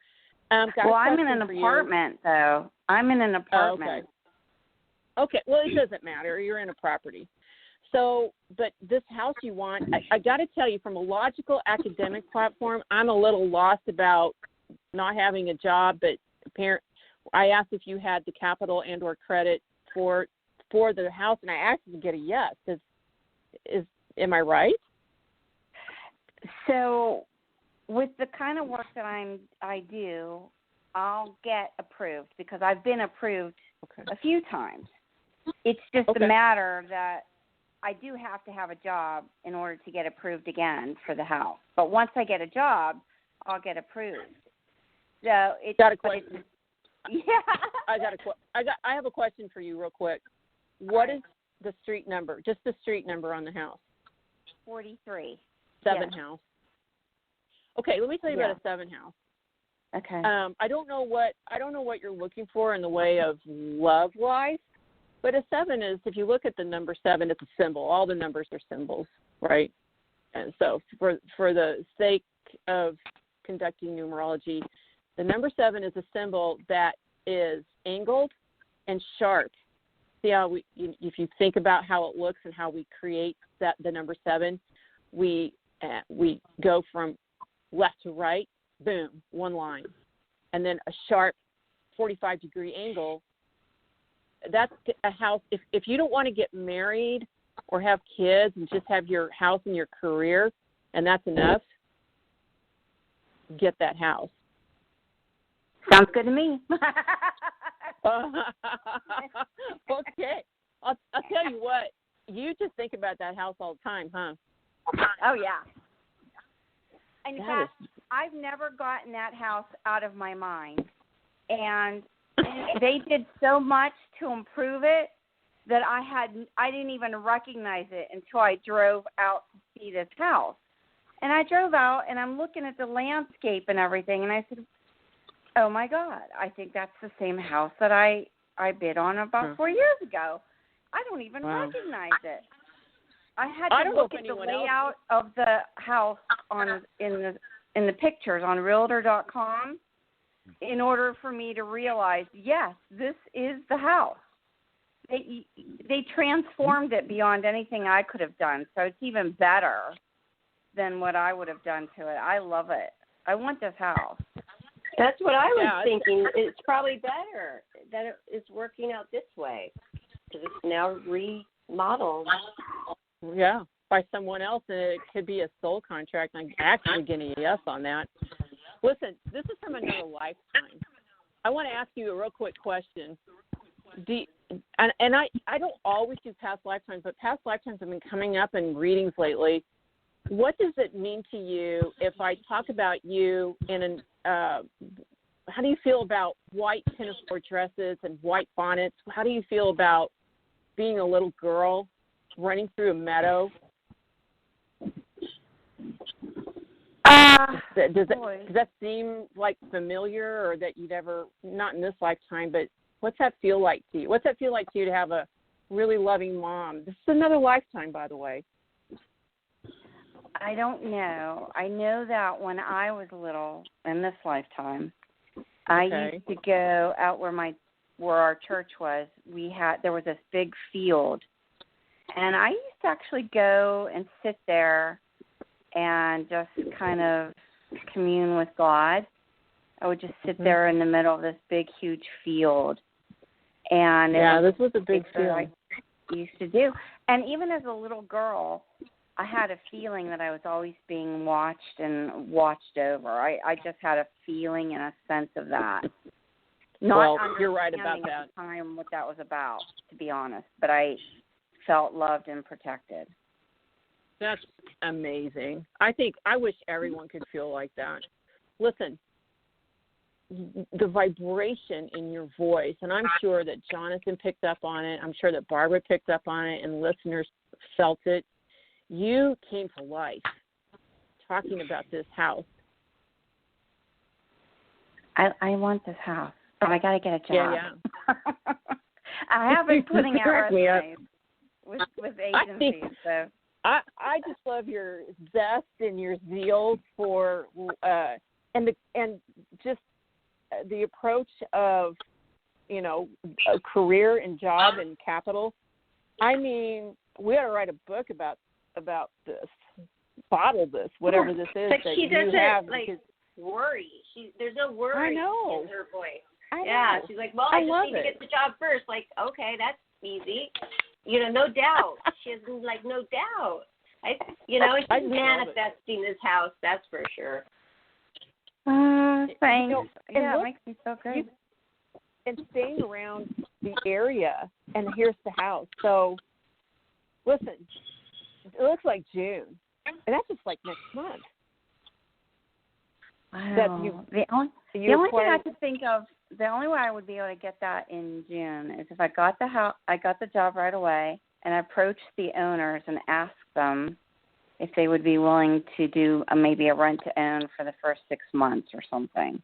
I'm in an apartment though. I'm in an apartment. Okay. Well, it doesn't matter. You're in a property. So, but this house you want, I got to tell you, from a logical academic platform, I'm a little lost about not having a job, but I asked if you had the capital and or credit for the house, and I actually get a yes. Am I right? So, with the kind of work that I do, I'll get approved because I've been approved a few times. It's just a matter that I do have to have a job in order to get approved again for the house. But once I get a job, I'll get approved. So it's got a question. I have a question for you real quick. What is the street number? Just the street number on the house. 43. 7 house. Okay, let me tell you about a 7 house. Okay. I don't know what you're looking for in the way of love life. But a 7 is, if you look at the number 7, it's a symbol. All the numbers are symbols, right? And so for the sake of conducting numerology, the number 7 is a symbol that is angled and sharp. See how if you think about how it looks and how we create the number 7, we go from left to right, boom, one line. And then a sharp 45-degree angle. That's a house. If you don't want to get married or have kids and just have your house and your career, and that's enough, get that house. Sounds good to me. Okay. I'll tell you what. You just think about that house all the time, huh? Oh, yeah. In fact, I've never gotten that house out of my mind. And they did so much to improve it that I didn't even recognize it until I drove out to see this house. And I drove out, and I'm looking at the landscape and everything, and I said, oh, my God, I think that's the same house that I bid on about 4 years ago. I don't even recognize it. I had to look at the layout of the house in the pictures on Realtor.com in order for me to realize, yes, this is the house. They transformed it beyond anything I could have done, so it's even better than what I would have done to it. I love it. I want this house. That's what I was thinking. It's probably better that it's working out this way because it's now remodeled. Yeah, by someone else, and it could be a sole contract. I'm actually getting a yes on that. Listen, this is from another lifetime. I want to ask you a real quick question. I don't always do past lifetimes, but past lifetimes have been coming up in readings lately. What does it mean to you if I talk about you in how do you feel about white pinafore dresses and white bonnets? How do you feel about being a little girl running through a meadow? Does that seem like familiar, or that you'd ever, not in this lifetime, but what's that feel like to you? What's that feel like to you to have a really loving mom? This is another lifetime, by the way. I don't know. I know that when I was little in this lifetime, I used to go out where our church was. There was this big field, and I used to actually go and sit there and just kind of commune with God. I would just sit there in the middle of this big, huge field, and this was a big field. I used to do, and even as a little girl, I had a feeling that I was always being watched and watched over. I just had a feeling and a sense of that. You're right about that. At the time what that was about, to be honest, but I felt loved and protected. That's amazing. I wish everyone could feel like that. Listen, the vibration in your voice, and I'm sure that Jonathan picked up on it. I'm sure that Barbara picked up on it, and listeners felt it. You came to life talking about this house. I want this house, but I got to get a job. Yeah. I have been putting out resumes with agencies. So I just love your zest and your zeal for and just the approach of, a career and job and capital. I mean, we ought to write a book about this, bottle this, whatever this is. But that she doesn't have, worry. There's no worry in her voice. I know. She's like, I just need to get the job first. Like, okay, that's easy. No doubt. She has no doubt. She's manifesting this house. That's for sure. Thanks. It makes me so good. And staying around the area, and here's the house. So, listen, it looks like June, and that's just like next month. Wow. The only thing I could think of, the only way I would be able to get that in June is if I got the job right away, and I approached the owners and asked them if they would be willing to do maybe a rent to own for the first 6 months or something,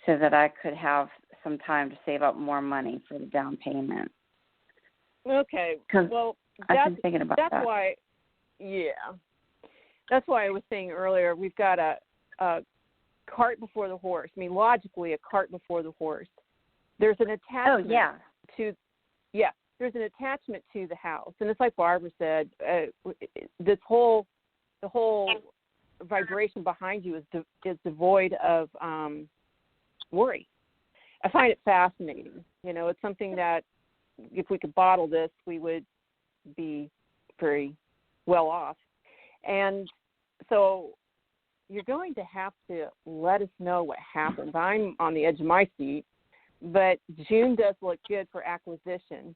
so that I could have some time to save up more money for the down payment. Okay. Well, I've been thinking about that. That's why. Yeah. That's why I was saying earlier, we've got a cart before the horse. I mean, logically, a cart before the horse. There's an attachment there's an attachment to the house. And it's like Barbara said, the whole vibration behind you is devoid of worry. I find it fascinating. It's something that if we could bottle this, we would be very well off. And so you're going to have to let us know what happens. I'm on the edge of my seat, but June does look good for acquisition,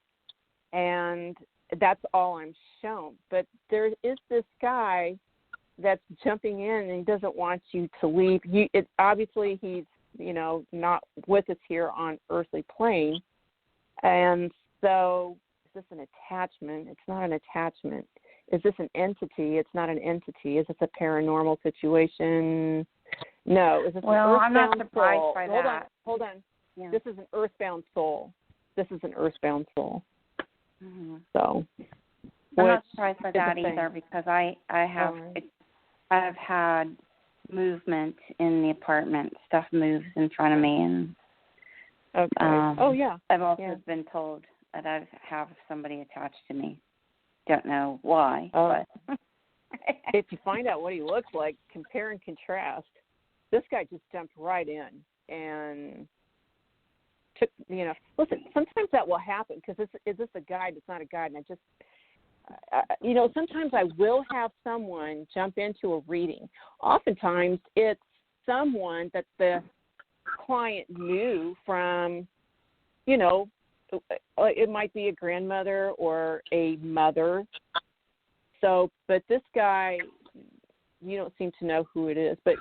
and that's all I'm shown. But there is this guy that's jumping in, and he doesn't want you to leave. Obviously, he's not with us here on earthly plane, and so this an attachment? It's not an attachment. Is this an entity? It's not an entity. Is this a paranormal situation? No. Is this an earthbound I'm not surprised soul? by that. Hold on. Yeah. This is an earthbound soul. Mm-hmm. So. I'm not surprised by that either because I have I've had movement in the apartment. Stuff moves in front of me, and I've also been told that I have somebody attached to me. Don't know why, but if you find out what he looks like, compare and contrast. This guy just jumped right in and took. Listen. Sometimes that will happen because is this a guide? It's not a guide, and I just. Sometimes I will have someone jump into a reading. Oftentimes, it's someone that the client knew from, it might be a grandmother or a mother. So, but this guy, you don't seem to know who it is. But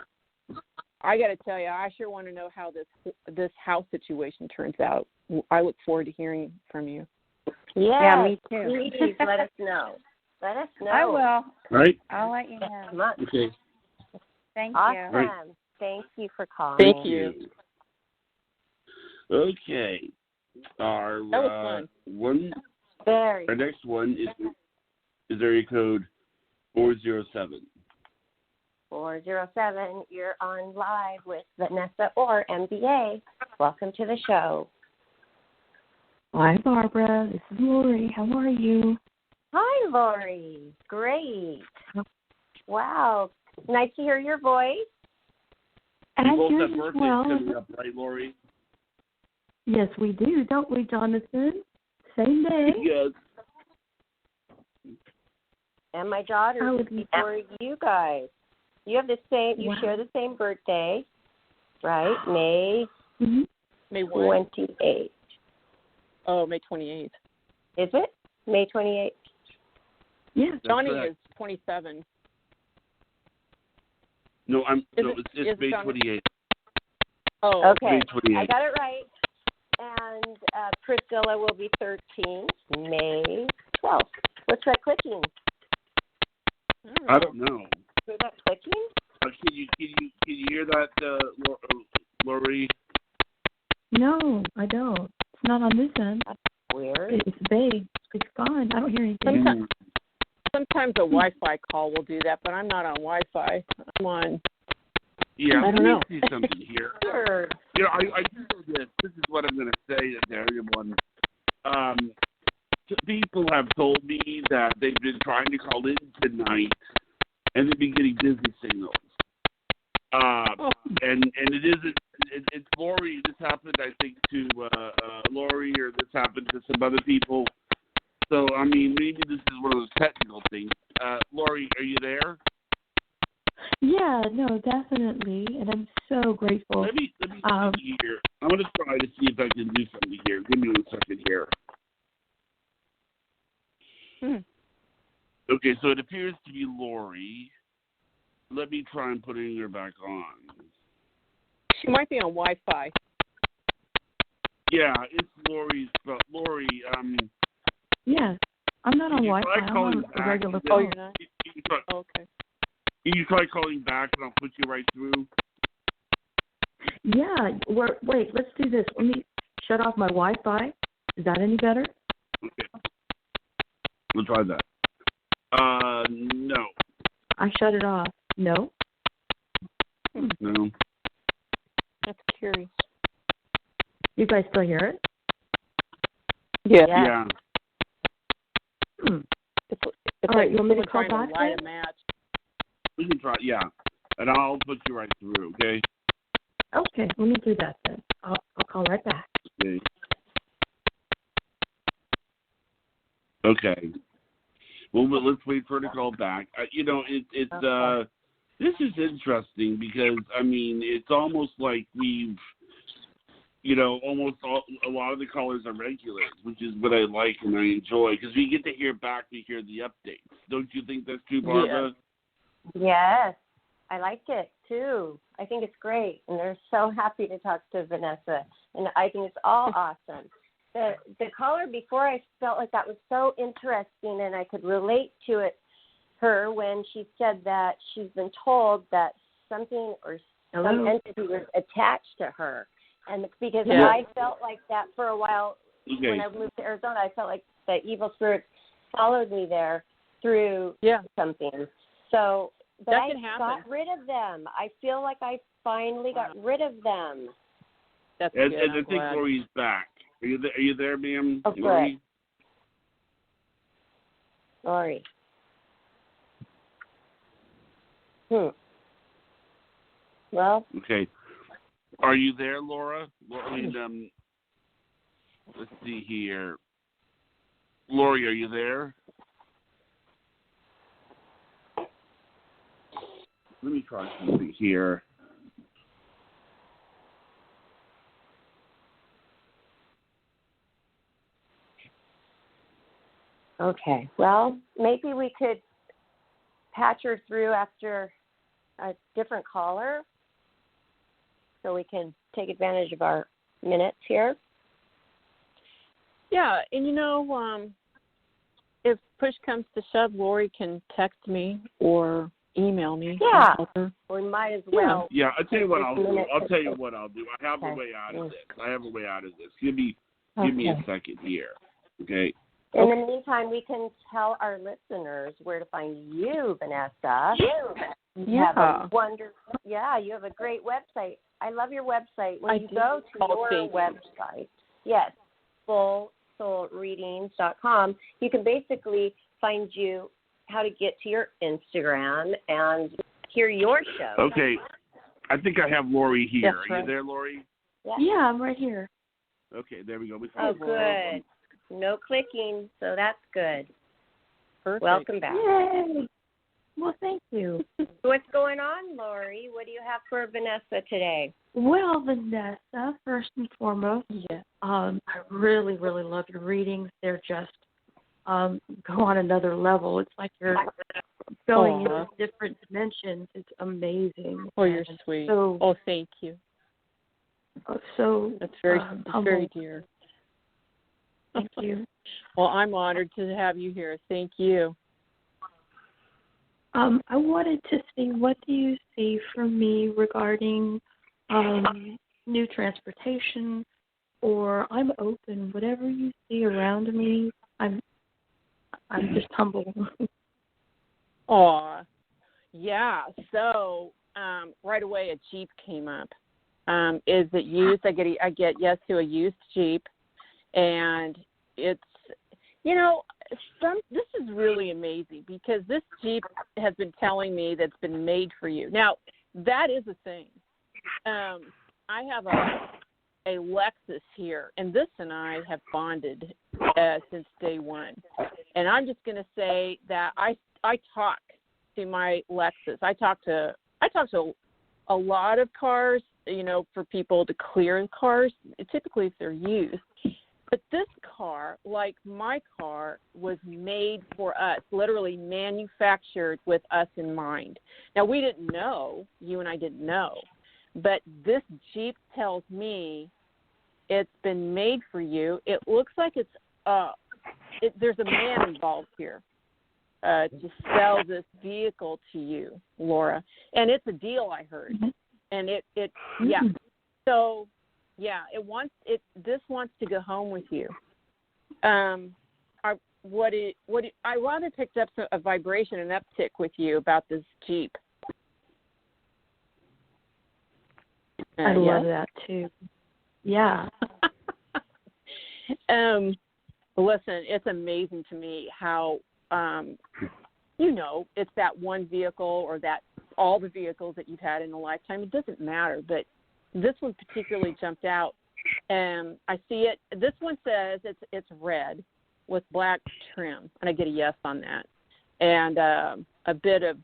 I got to tell you, I sure want to know how this house situation turns out. I look forward to hearing from you. Yeah, me too. Please let us know. Let us know. I will. Right? I'll let you know. Okay. Thank awesome. you. Right. Thank you for calling. Thank you. Okay. Our that was fun. Our next one is area code 407. 407. You're on live with Vanessa Orr MBA. Welcome to the show. Hi, Barbara. This is Lori. How are you? Hi, Lori. Great. Wow. Nice to hear your voice. We both yours have as birthdays well. coming up, right, Lori? Yes, we do, don't we, Jonathan? Same day. Yes. And my daughter is before you guys. You have the same. You share the same birthday, right? May. Mm-hmm. May 28th. Oh, May 28th. Is it May 28th? Yeah. Johnny is 27. No, it's May 28th. Oh, okay. May 28th. I got it right. And Priscilla will be 13, May 12th. What's that clicking? I don't know. Is that clicking? Can you hear that, Lori? No, I don't. It's not on this end. That's weird. It's vague. It's gone. I don't hear anything. Sometimes a Wi-Fi call will do that, but I'm not on Wi-Fi. I'm on. Yeah, I don't know. Let me see something here. Sure. I do know this. This is what I'm going to say to everyone. People have told me that they've been trying to call in tonight, and they've been getting busy signals. And it isn't. It's Lori. This happened, I think, to Lori, or this happened to some other people. So, I mean, maybe this is one of those technical things. Lori, are you there? Yeah, no, definitely. And I'm so grateful. Let me see here. I'm going to try to see if I can do something here. Give me 1 second here. Okay, so it appears to be Lori. Let me try and putting her back on. She might be on Wi-Fi. Yeah, it's Lori's. But Lori, Yeah, I'm not on Wi-Fi. I'm on a back? regular Oh, phone. you're not? Okay. Can you try calling back, and I'll put you right through? Yeah, wait, let's do this. Let me shut off my Wi-Fi. Is that any better? Okay. We'll try that. No. I shut it off. No? No. That's curious. You guys still hear it? Yeah. It's All right, you want me to call trying back to light then? a match. We can try, yeah. And I'll put you right through, okay? Okay, let me do that then. I'll call right back. Okay. Well, but let's wait for her to call back. This is interesting because, I mean, it's almost like we've, a lot of the callers are regulars, which is what I like and I enjoy because we get to hear back, we hear the updates. Don't you think that's true, Barbara? Yes, I like it too. I think it's great, and they're so happy to talk to Vanessa, and I think it's all awesome. the caller before, I felt like that was so interesting, and I could relate to her when she said that she's been told that something or some entity was attached to her, and because I felt like that for a while when I moved to Arizona. I felt like the evil spirits followed me there through something. So, but I got rid of them. I feel like I finally got rid of them. That's and good. I think Lori's back. Are you there, ma'am? Oh, Lori? Lori. Well. Okay. Are you there, Laura? Let's see here. Lori, are you there? Let me try something here. Okay. Well, maybe we could patch her through after a different caller so we can take advantage of our minutes here. Yeah, and if push comes to shove, Lori can text me or email me. Yeah, we might as well. Yeah, I'll tell you what I'll do. I have a way out of this. Give me a second here. Okay. In the meantime, we can tell our listeners where to find you, Vanessa. You have a you have a great website. I love your website. When you go to your website, yes, fullsoulreadings.com, you can basically find you how to get to your Instagram and hear your show. Okay. I think I have Lori here. That's Are you there, Lori? Yeah, I'm right here. Okay, there we go. Good. No clicking, so that's good. Perfect. Welcome back. Yay! Well, thank you. What's going on, Lori? What do you have for Vanessa today? Well, Vanessa, first and foremost, I really, really love your readings. They're just go on another level. It's like you're going into different dimensions. It's amazing. Oh, you're sweet. So, thank you. So that's very dear. Thank you. Well, I'm honored to have you here. Thank you. I wanted to see, what do you see for me regarding new transportation, or I'm open, whatever you see around me. I'm just humble. Aw, yeah. So right away a Jeep came up. Is it used? I get yes to a used Jeep, and it's this is really amazing because this Jeep has been telling me that it's been made for you. Now that is a thing. I have a Lexus here, and this and I have bonded since day one. And I'm just going to say that I talk to my Lexus. I talk to a lot of cars, for people to clear cars, typically if they're used. But this car, like my car, was made for us, literally manufactured with us in mind. Now, we didn't know, you and I didn't know, but this Jeep tells me it's been made for you. It looks like there's a man involved here to sell this vehicle to you, Laura. And it's a deal, I heard. Mm-hmm. And So, this wants to go home with you. I rather picked up a vibration, an uptick with you about this Jeep. I love that too. Yeah. Listen, it's amazing to me how, it's that one vehicle or that all the vehicles that you've had in a lifetime. It doesn't matter, but this one particularly jumped out. I see it. This one says it's red with black trim, and I get a yes on that. And a bit of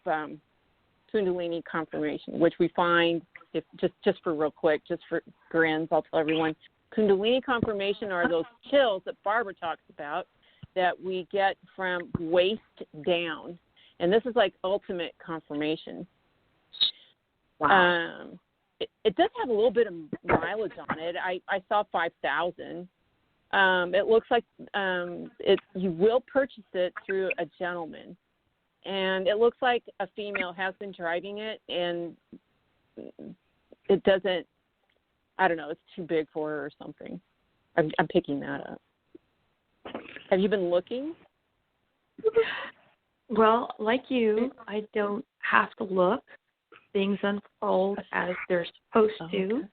Kundalini confirmation, which we find, if just for real quick, just for grins, I'll tell everyone, Kundalini confirmation are those chills that Barbara talks about that we get from waist down. And this is like ultimate confirmation. Wow. It does have a little bit of mileage on it. I saw 5,000. It looks like you will purchase it through a gentleman. And it looks like a female has been driving it, and it doesn't, I don't know, it's too big for her or something. I'm picking that up. Have you been looking? Well, like you, I don't have to look. Things unfold as they're supposed to.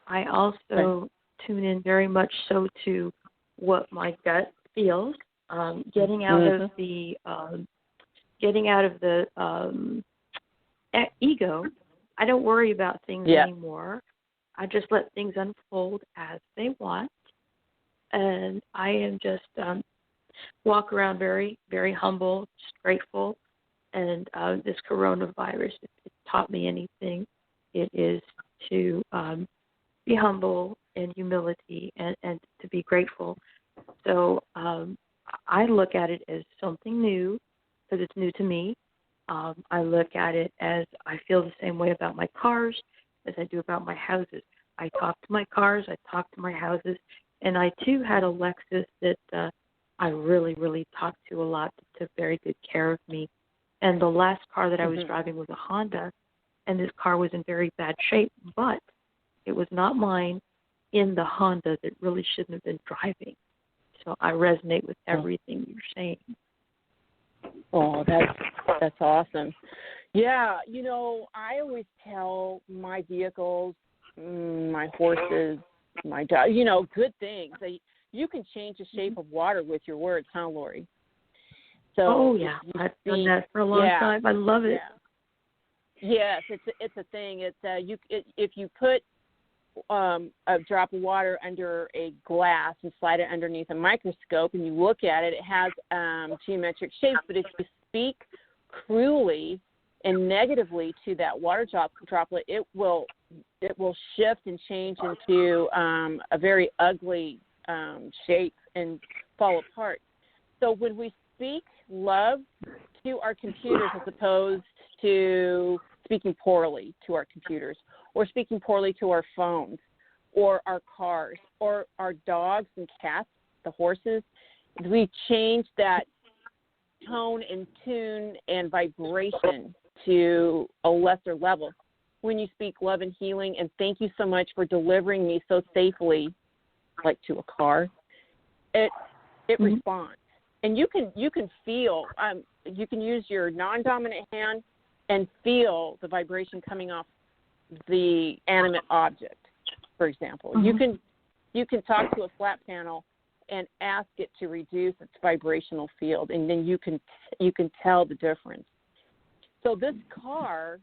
I also tune in very much so to what my gut feels. Getting out of the ego. I don't worry about things anymore. I just let things unfold as they want, and I am just walk around very, very humble, just grateful. And this coronavirus, if it taught me anything, it is to be humble and humility and to be grateful. So I look at it as something new because it's new to me. I look at it as I feel the same way about my cars as I do about my houses. I talk to my cars, I talk to my houses, and I too had a Lexus that I really, really talked to a lot, that took very good care of me. And the last car that I was driving was a Honda, and this car was in very bad shape, but it was not mine in the Honda that really shouldn't have been driving. So I resonate with everything you're saying. Oh, that's awesome. Yeah, you know, I always tell my vehicles, my horses, my dog, you know, good things. You can change the shape of water with your words, huh, Lori? So I've done that for a long time. I love it. Yeah. Yes, it's a thing. It's if you put a drop of water under a glass and slide it underneath a microscope and you look at it, it has geometric shapes. But if you speak cruelly and negatively to that water droplet, it will shift and change into a very ugly shape and fall apart. So when we speak love to our computers as opposed to speaking poorly to our computers or speaking poorly to our phones or our cars or our dogs and cats, the horses, we change that tone and tune and vibration to a lesser level. When you speak love and healing, and thank you so much for delivering me so safely, like to a car, it responds. And you can feel, you can use your non-dominant hand and feel the vibration coming off the animate object, for example. You can talk to a flat panel and ask it to reduce its vibrational field, and then you can tell the difference. So this car,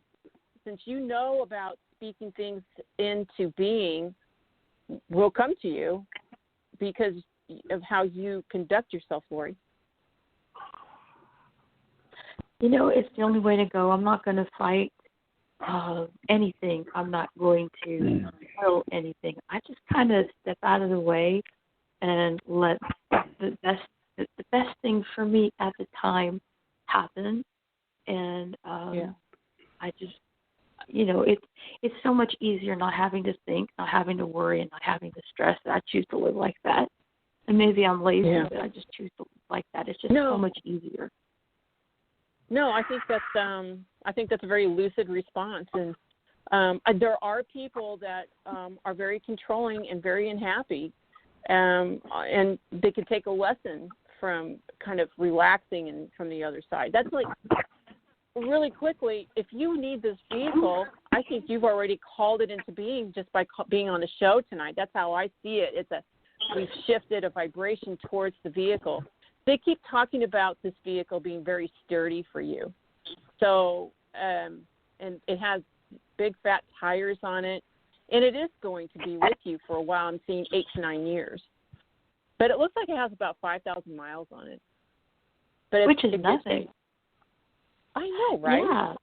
since you know about speaking things into being, will come to you because of how you conduct yourself, Lori. You know, it's the only way to go. I'm not going to fight anything. I'm not going to kill anything. I just kind of step out of the way and let the best thing for me at the time happen. And I just, you know, it's so much easier not having to think, not having to worry, and not having to stress. I choose to live like that. And maybe I'm lazy, but I just choose to live like that. It's just so much easier. No, I think that's a very lucid response, and there are people that are very controlling and very unhappy, and they can take a lesson from kind of relaxing and from the other side. That's like really quickly. If you need this vehicle, I think you've already called it into being just by being on the show tonight. That's how I see it. We've shifted a vibration towards the vehicle. They keep talking about this vehicle being very sturdy for you. So, and it has big fat tires on it, and it is going to be with you for a while. I'm seeing 8 to 9 years. But it looks like it has about 5,000 miles on it. But which is nothing. I know, right?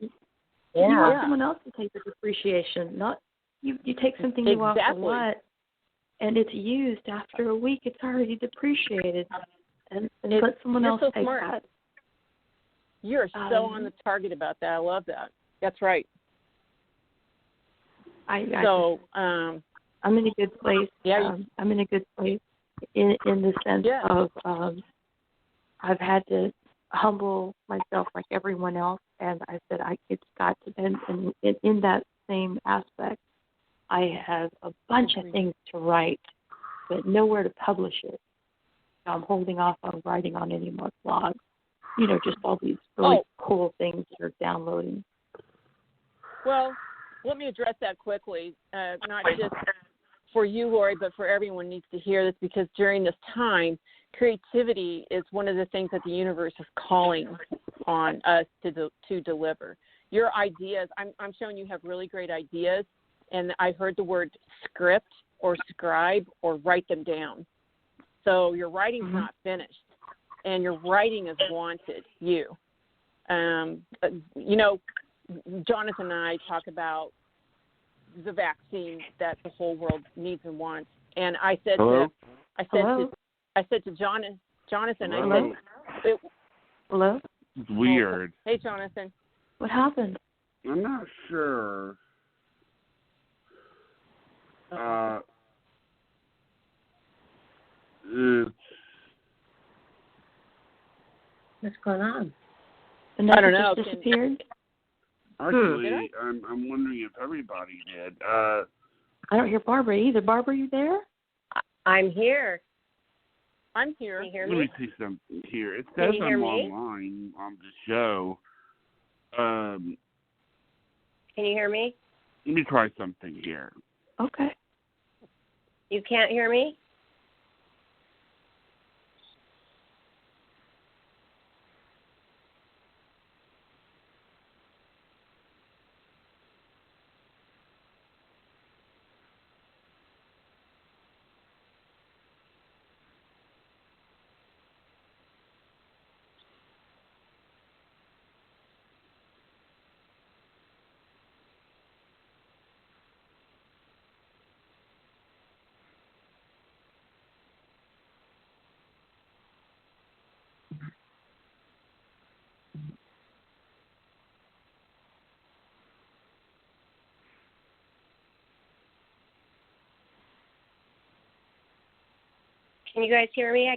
Yeah. You want someone else to take the depreciation. Not you take something you off the lot, and it's used. After a week, it's already depreciated. And let someone else take that. You're so on the target about that. I love that. That's right. I'm in a good place. Yeah. I'm in a good place. in the sense Yeah. of I've had to humble myself like everyone else, and I said it's got to end. And in that same aspect, I have a bunch of things to write, but nowhere to publish it. I'm holding off on writing on any more blogs. Just all these really cool things that are downloading. Well, let me address that quickly, not just for you, Lori, but for everyone needs to hear this, because during this time, creativity is one of the things that the universe is calling on us to deliver. Your ideas, I'm showing you have really great ideas, and I heard the word script or scribe or write them down. So your writing's not finished, and your writing is wanted, you. Jonathan and I talk about the vaccine that the whole world needs and wants, and I said Hello? to Jonathan, Hello? Hello? It's weird. Hey, Jonathan. What happened? I'm not sure. What's going on? Vanessa I don't know. just disappeared? Actually, I'm wondering if everybody did. I don't hear Barbara either. Barbara, you there? I'm here. I'm here. Can you hear Let me? me see something here. It Can says you hear I'm me? online on the show. Can you hear me? Let me try something here. Okay. You can't hear me? Can you guys hear me? I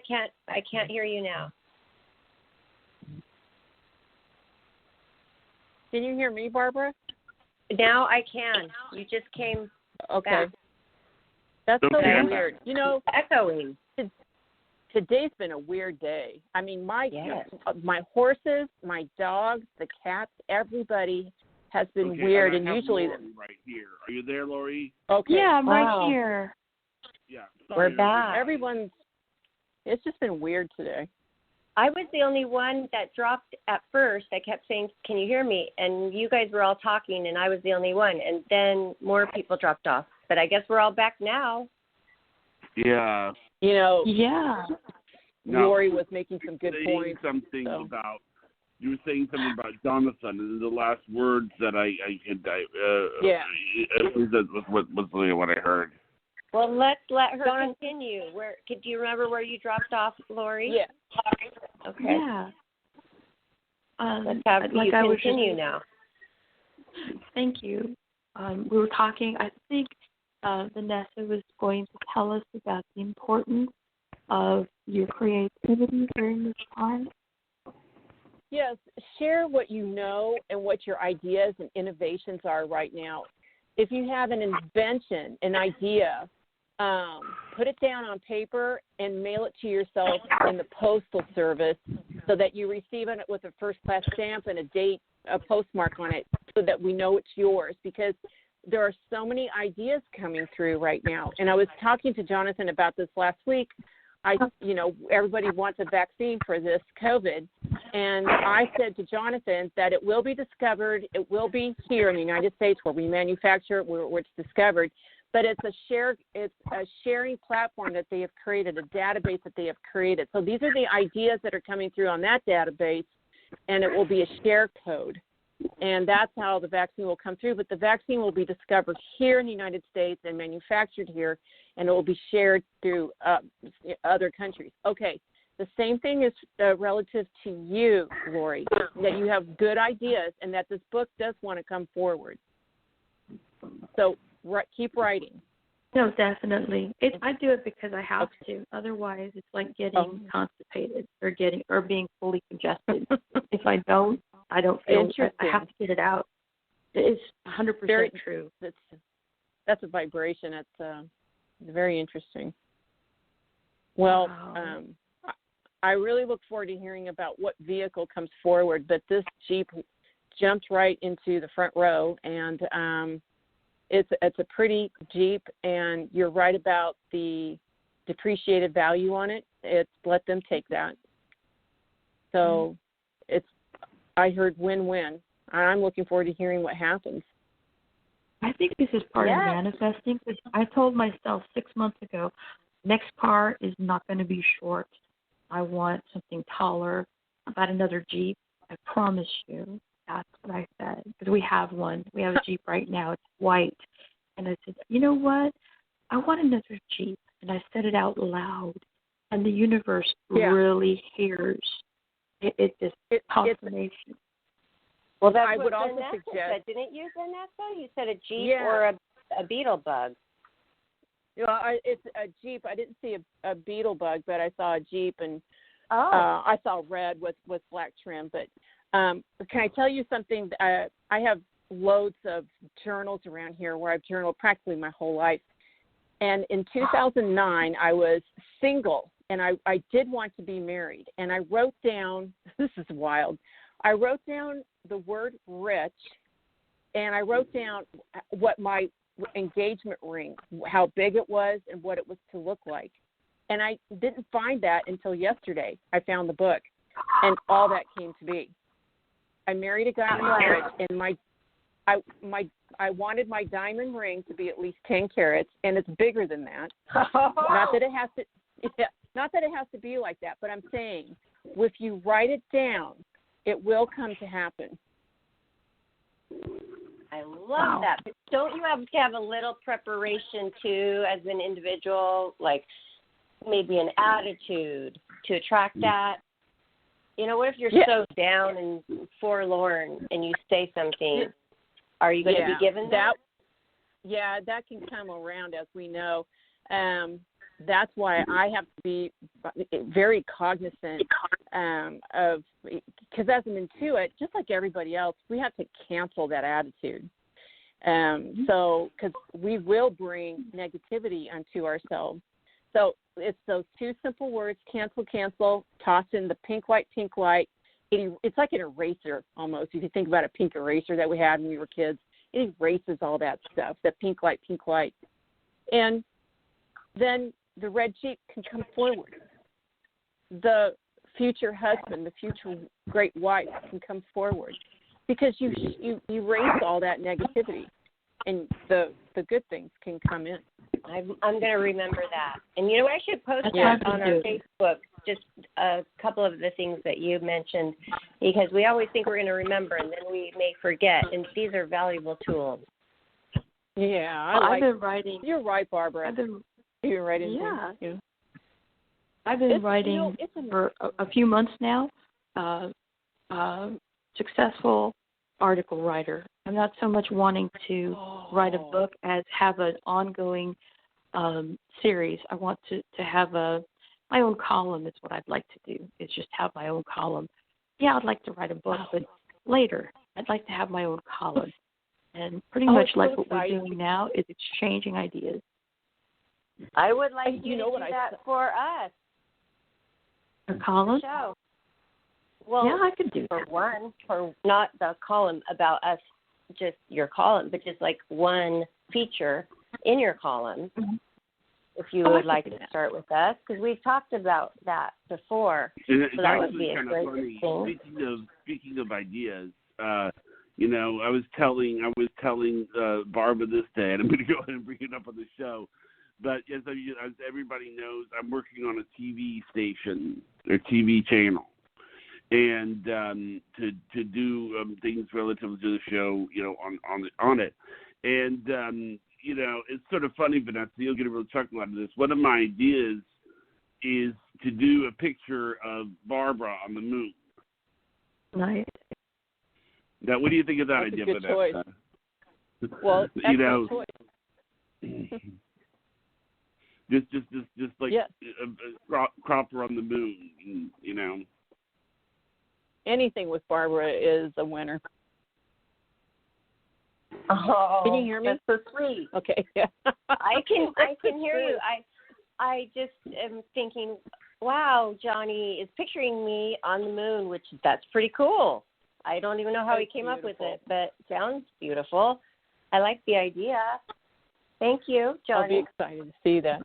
can't hear you now. Can you hear me, Barbara? Now I can. You just came Okay. back. That's so Okay. weird. Echoing. Today's been a weird day. I mean, my horses, my dogs, the cats, everybody has been weird. And I have usually, Lori right here. Are you there, Lori? okay. Yeah, I'm Wow. right here. Yeah. We're back. It's just been weird today. I was the only one that dropped at first. I kept saying, "Can you hear me?" And you guys were all talking, and I was the only one. And then more people dropped off. But I guess we're all back now. Yeah. Yeah. Lori was making some good saying points. Something so. about you were saying something about Jonathan, and the last words that I was really what I heard. Well, let's let her continue. Do you remember where you dropped off, Lori? Yeah. Okay. Yeah. Let's have like you I was continue now. Thank you. We were talking, I think Vanessa was going to tell us about the importance of your creativity during this time. Yes, share what you know and what your ideas and innovations are right now. If you have an invention, an idea, put it down on paper and mail it to yourself in the postal service so that you receive it with a first-class stamp and a date, a postmark on it, so that we know it's yours, because there are so many ideas coming through right now. And I was talking to Jonathan about this last week. Everybody wants a vaccine for this COVID. And I said to Jonathan that it will be discovered. It will be here in the United States where we manufacture it, where it's discovered. But it's a sharing platform that they have created, a database that they have created. So these are the ideas that are coming through on that database, and it will be a share code. And that's how the vaccine will come through. But the vaccine will be discovered here in the United States and manufactured here, and it will be shared through other countries. Okay, the same thing is relative to you, Lori, that you have good ideas and that this book does want to come forward. So keep writing. No, definitely. I do it because I have to. Otherwise, it's like getting constipated or being fully congested. If I don't feel. I have to get it out. It's 100% true. That's a vibration. It's very interesting. Well, wow. I really look forward to hearing about what vehicle comes forward. But this Jeep jumped right into the front row, and it's a pretty Jeep, and you're right about the depreciated value on it. It's let them take that. So I heard win-win. I'm looking forward to hearing what happens. I think this is part of manifesting. Because I told myself 6 months ago, next car is not going to be short. I want something taller. About another Jeep. I promise you. That's what I said. Because we have one. We have a Jeep right now. It's white. And I said, you know what? I want another Jeep. And I said it out loud. And the universe really hears. It's confirmation. Well, that's I what would also Vanessa suggest. said. Didn't you, Vanessa? You said a Jeep or a beetle bug. It's a Jeep. I didn't see a beetle bug, but I saw a Jeep, and I saw red with black trim. But can I tell you something? I have loads of journals around here where I've journaled practically my whole life. And in 2009, I was single, and I did want to be married. And I wrote down, this is wild, I wrote down the word rich, and I wrote down what my engagement ring, how big it was and what it was to look like. And I didn't find that until yesterday. I found the book, and all that came to be. I married a guy in marriage, and I wanted my diamond ring to be at least 10 carats, and it's bigger than that. Not that it has to be like that, but I'm saying if you write it down, it will come to happen. I love that. But don't you have to have a little preparation too as an individual, like maybe an attitude to attract that? You know, what if you're so down and forlorn and you say something? Are you going to be given that? Yeah, that can come around, as we know. That's why I have to be very cognizant of, because as an intuit, just like everybody else, we have to cancel that attitude. So, because we will bring negativity onto ourselves. So it's those two simple words: cancel, cancel. Toss in the pink light. It's like an eraser almost. If you think about a pink eraser that we had when we were kids, it erases all that stuff. That pink light, and then the red Jeep can come forward. The future husband, the future great wife can come forward, because you erase all that negativity, and the good things can come in. I'm going to remember that. And you know what? I should post that on our Facebook, just a couple of the things that you mentioned, because we always think we're going to remember, and then we may forget. And these are valuable tools. Yeah, I've been writing. You're right, Barbara. You've been writing. Yeah. I've been writing for a few months now. Successful article writer. I'm not so much wanting to write a book as have an ongoing series. I want to have my own column is what I'd like to do. Is just have my own column. Yeah, I'd like to write a book, but later I'd like to have my own column. And pretty much like what we're doing now is exchanging ideas. I would like you to do that for us. A column? Show. Well, yeah, I could do for that. one, for not the column about us, just your column, but just like one feature in your column, if you would like to start with us, because we've talked about that before. And so that would be a great thing. Speaking of ideas, I was telling Barbara this day, and I'm going to go ahead and bring it up on the show. But as everybody knows, I'm working on a TV station or TV channel, and to do things relative to the show, on it. And it's sort of funny, Vanessa. You'll get a real chuckle out of this. One of my ideas is to do a picture of Barbara on the moon. Nice. Now, what do you think of that That's idea, a good Vanessa? choice. Well, excellent choice. Just like a cropper on the moon, you know. Anything with Barbara is a winner. Oh, can you hear me? That's so sweet. Okay, yeah. I can hear you. I just am thinking, wow, Johnny is picturing me on the moon, which that's pretty cool. I don't even know how he came up with it, but it sounds beautiful. I like the idea. Thank you, Johnny. I'll be excited to see that.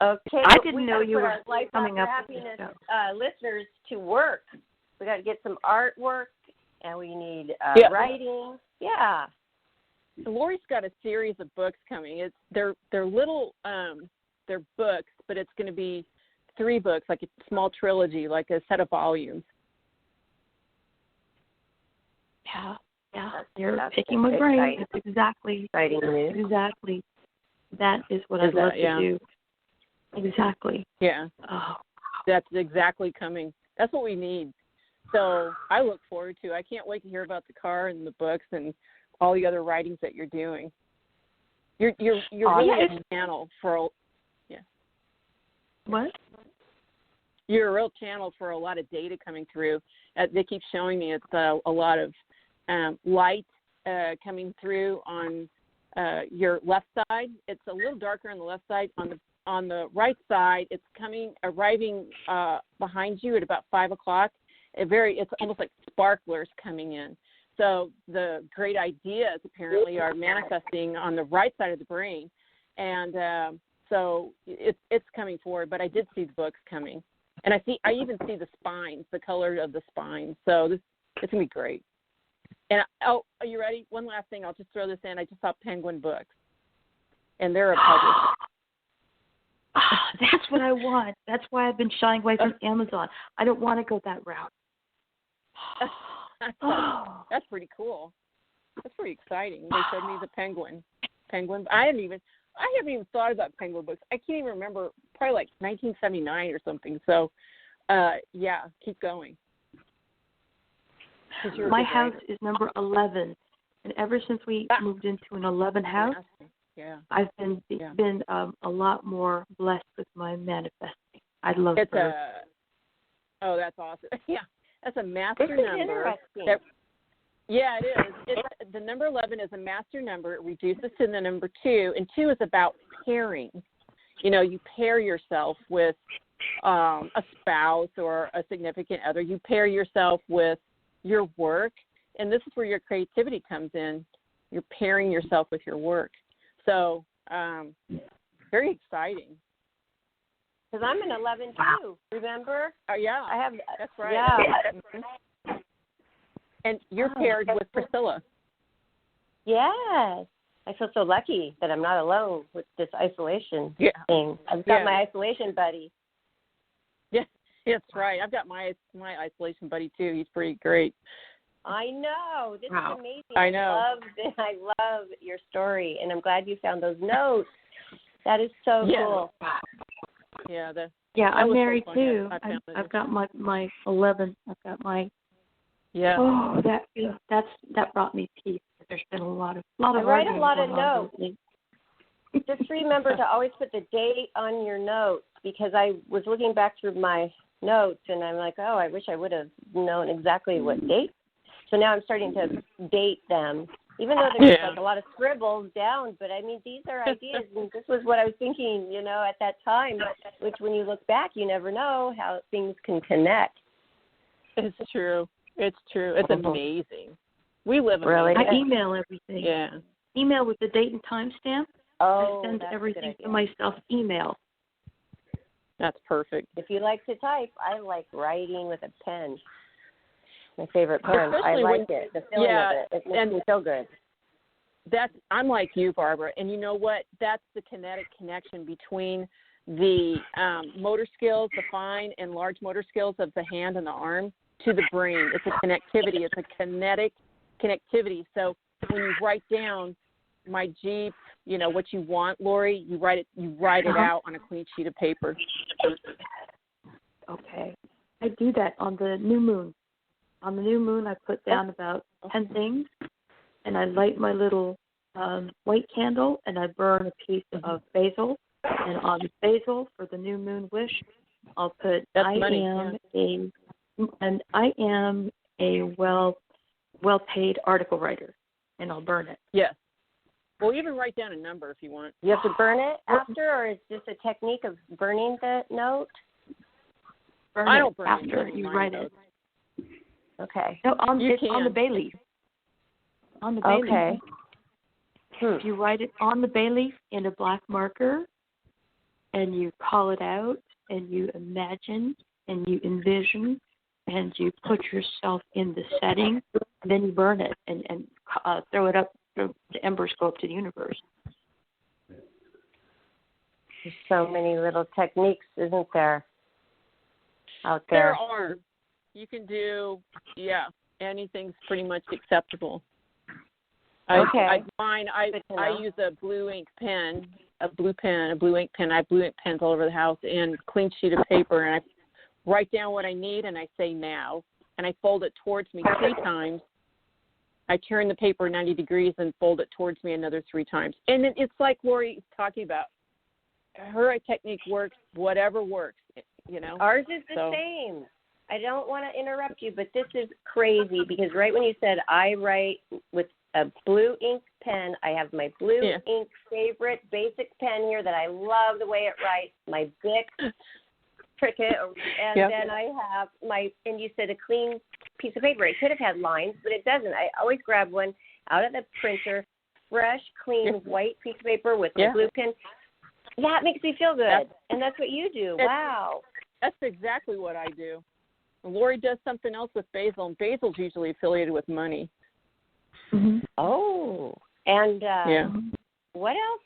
Okay. I didn't know you were coming up with happiness this listeners to work. We got to get some artwork, and we need writing. Yeah. Lori's got a series of books coming. They're little they're books, but it's going to be 3 books, like a small trilogy, like a set of volumes. Yeah. You're picking my brain. It's exactly exciting news. Exactly. That is what I'd love to do. Exactly. Yeah. Oh. That's exactly coming. That's what we need. So I look forward to. I can't wait to hear about the car and the books and all the other writings that you're doing. You're really a channel for What? You're a real channel for a lot of data coming through. They keep showing me it's a lot of light coming through on your left side. It's a little darker on the left side. On the right side, it's arriving behind you at about 5 o'clock. It's almost like sparklers coming in. So the great ideas apparently are manifesting on the right side of the brain, and so it's coming forward. But I did see the books coming, and I even see the spines, the color of the spines. So it's gonna be great. And are you ready? One last thing, I'll just throw this in. I just saw Penguin Books, and they're a publisher. That's what I want. That's why I've been shying away from Amazon. I don't want to go that route. That's pretty cool. That's pretty exciting. They showed me the Penguin. I haven't even thought about Penguin Books. I can't even remember. Probably like 1979 or something. So, yeah, keep going. My house is number 11, and ever since we moved into an 11 house, I've been a lot more blessed with my manifesting. I love it. Oh, that's awesome. Yeah, that's a master number. Yeah, it is. The number 11 is a master number. It reduces to the number 2, and 2 is about pairing. You know, you pair yourself with a spouse or a significant other. You pair yourself with your work, and this is where your creativity comes in. You're pairing yourself with your work. So, very exciting. Because I'm an 11 too, remember? Oh, yeah. I have. That's right. Yeah. Mm-hmm. And you're paired with Priscilla. Yes. I feel so lucky that I'm not alone with this isolation thing. I've got my isolation buddy. Yeah, that's right. I've got my isolation buddy too. He's pretty great. I know. This is amazing. I know. I love your story, and I'm glad you found those notes. That is so cool. Yeah. I'm married too. I've got my 11. I've got my. Yeah. Oh, that brought me peace. There's been a lot of. I write a lot of notes. Just remember to always put the date on your notes, because I was looking back through my notes and I'm like, oh, I wish I would have known exactly what date. So now I'm starting to date them, even though there's like a lot of scribbles down. But I mean, these are ideas, and this was what I was thinking, at that time. Which, when you look back, you never know how things can connect. It's true. It's amazing. We live really. I email everything. Yeah. Email with the date and time stamp. Oh, I send everything to myself email. That's perfect. If you like to type, I like writing with a pen. My favorite pen. I like it. The feeling of it. It makes me feel good. I'm like you, Barbara, and you know what? That's the kinetic connection between the motor skills, the fine and large motor skills of the hand and the arm to the brain. It's a connectivity. It's a kinetic connectivity. So when you write down my Jeep, what you want, Lori, you write it out on a clean sheet of paper. Okay. I do that on the new moon. On the new moon, I put down about 10 things, and I light my little white candle, and I burn a piece of basil. And on the basil, for the new moon wish, I'll put I am a well-paid article writer, and I'll burn it. Yes. Well, even write down a number if you want. You have to burn it after, or is this a technique of burning the note? I don't burn after it you write it. Okay. No, on the bay leaf. On the bay leaf. Okay. If you write it on the bay leaf in a black marker, and you call it out, and you imagine, and you envision, and you put yourself in the setting, and then you burn it and throw it up. The embers go up to the universe. There's so many little techniques, isn't there? Out there. There are. You can do, anything's pretty much acceptable. Okay. I use a blue ink pen, a blue ink pen. I have blue ink pens all over the house and clean sheet of paper, and I write down what I need, and I say now, and I fold it towards me 3 times. I turn the paper 90 degrees and fold it towards me another 3 times. And it's like Lori is talking about. Her technique works, whatever works, Ours is the same. I don't want to interrupt you, but this is crazy because right when you said I write with a blue ink pen, I have my blue ink favorite basic pen here that I love the way it writes, my Bic Cricut, and then I have and you said a clean piece of paper. It could have had lines, but it doesn't. I always grab one out of the printer, fresh, clean, white piece of paper with a blue pen. That makes me feel good, and that's what you do. Wow. That's exactly what I do. Lori does something else with basil, and basil's usually affiliated with money. Mm-hmm. Oh, and what else?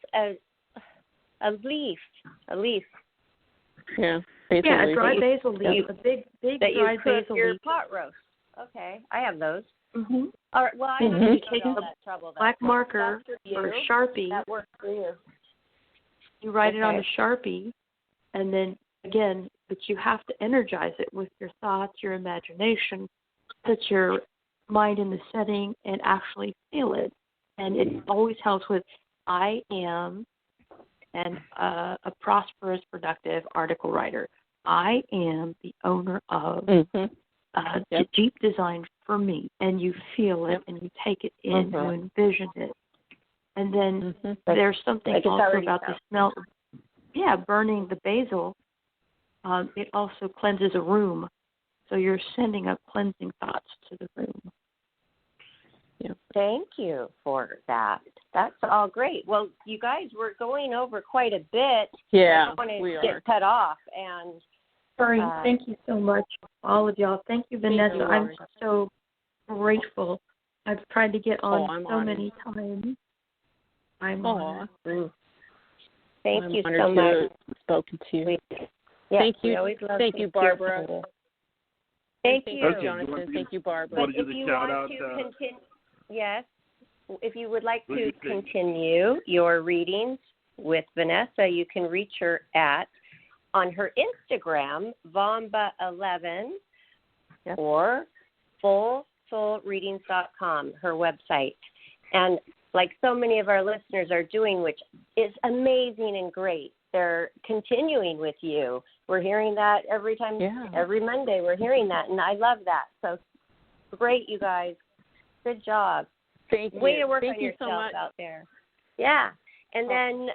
A leaf. Yeah, basil a leaf. dry basil leaf. A big that dry you cook basil your leaf. pot roast. Okay, I have those. Mm-hmm. All right. Well, I don't need to take all that trouble. Black marker or a Sharpie. That works for you. You write it on a Sharpie, and then again, but you have to energize it with your thoughts, your imagination, put your mind in the setting, and actually feel it. And it always helps with I am a prosperous, productive article writer. I am the owner of Jeep designed for me, and you feel it, and you take it in, you envision it. And then there's something also about the smell. Yeah, burning the basil, it also cleanses a room. So you're sending up cleansing thoughts to the room. Yeah. Thank you for that. That's all great. Well, you guys, we're going over quite a bit. Yeah, I don't want to get cut off. And Sorry, thank you so much, all of y'all. Thank you, Vanessa. I'm so grateful. I've tried to get on so many times. I'm honored. Thank you so much. Spoken to you. Thank you, Barbara. Thank you, Jonathan. Thank you, Barbara. But if you want to continue, if you would like to continue your readings with Vanessa, you can reach her on her Instagram, Vomba11, or fullsoulreadings.com, her website. And like so many of our listeners are doing, which is amazing and great. They're continuing with you. We're hearing that every time, every Monday we're hearing that, and I love that. So great, you guys. Good job. Thank you. Way to work Thank on you yourself so much. out there. Yeah. And then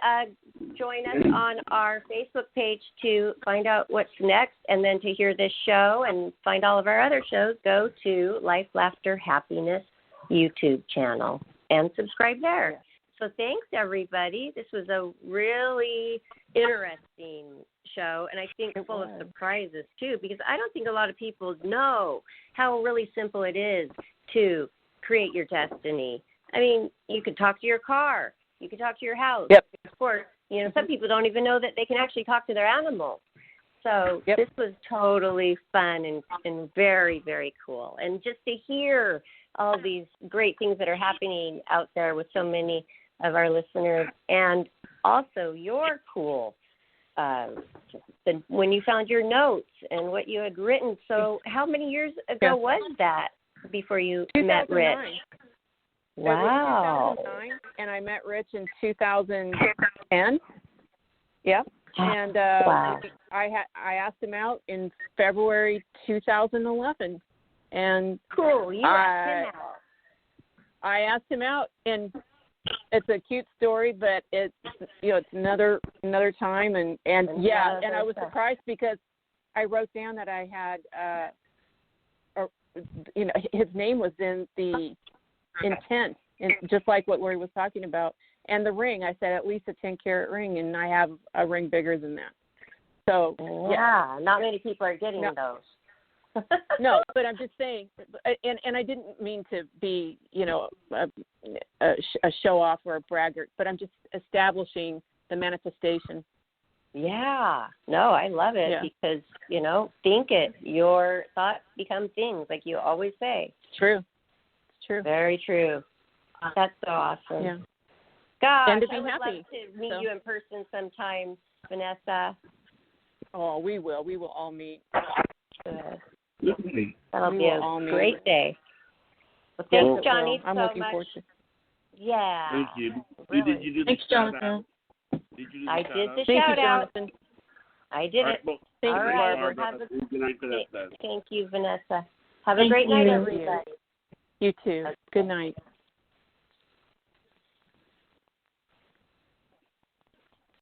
join us on our Facebook page to find out what's next, and then to hear this show and find all of our other shows, go to Life, Laughter, Happiness YouTube channel and subscribe there. So thanks, everybody. This was a really interesting show, and I think full of surprises, too, because I don't think a lot of people know how really simple it is to create your destiny. I mean, you could talk to your car. You can talk to your house. Of course, some people don't even know that they can actually talk to their animals. So this was totally fun and very, very cool. And just to hear all these great things that are happening out there with so many of our listeners, and also your cool, when you found your notes and what you had written. So how many years ago was that before you met Rich? Wow. 2009, and I met Rich in 2010. Yep. And wow. I asked him out in February 2011, and cool. You asked him out. I asked him out, and it's a cute story, but it's it's another time, and yeah, and I was surprised because I wrote down that I had his name was in the intent, and just like what Lori was talking about, and the ring. I said at least a 10-carat ring, and I have a ring bigger than that. So yeah, not many people are getting those. No, but I'm just saying, and I didn't mean to be, a show off or a braggart, but I'm just establishing the manifestation. Yeah, no, I love it because, think it. Your thoughts become things, like you always say. It's true. It's true. Very true. That's so awesome. Yeah. Gosh, and to be I would happy. love to meet you in person sometime, Vanessa. Oh, we will. We will all meet. Good. That'll be a great day. Well, thanks, Johnny, I'm so looking much. Forward to. Yeah. Thank you. Really. Did you do the Thanks, Jonathan. I did the Thank shout you, out. Jonathan. I did it. Well, thank all you, right. Barbara. Good night, Vanessa. Thank you, Vanessa. Have a great night, everybody. You too. Good night.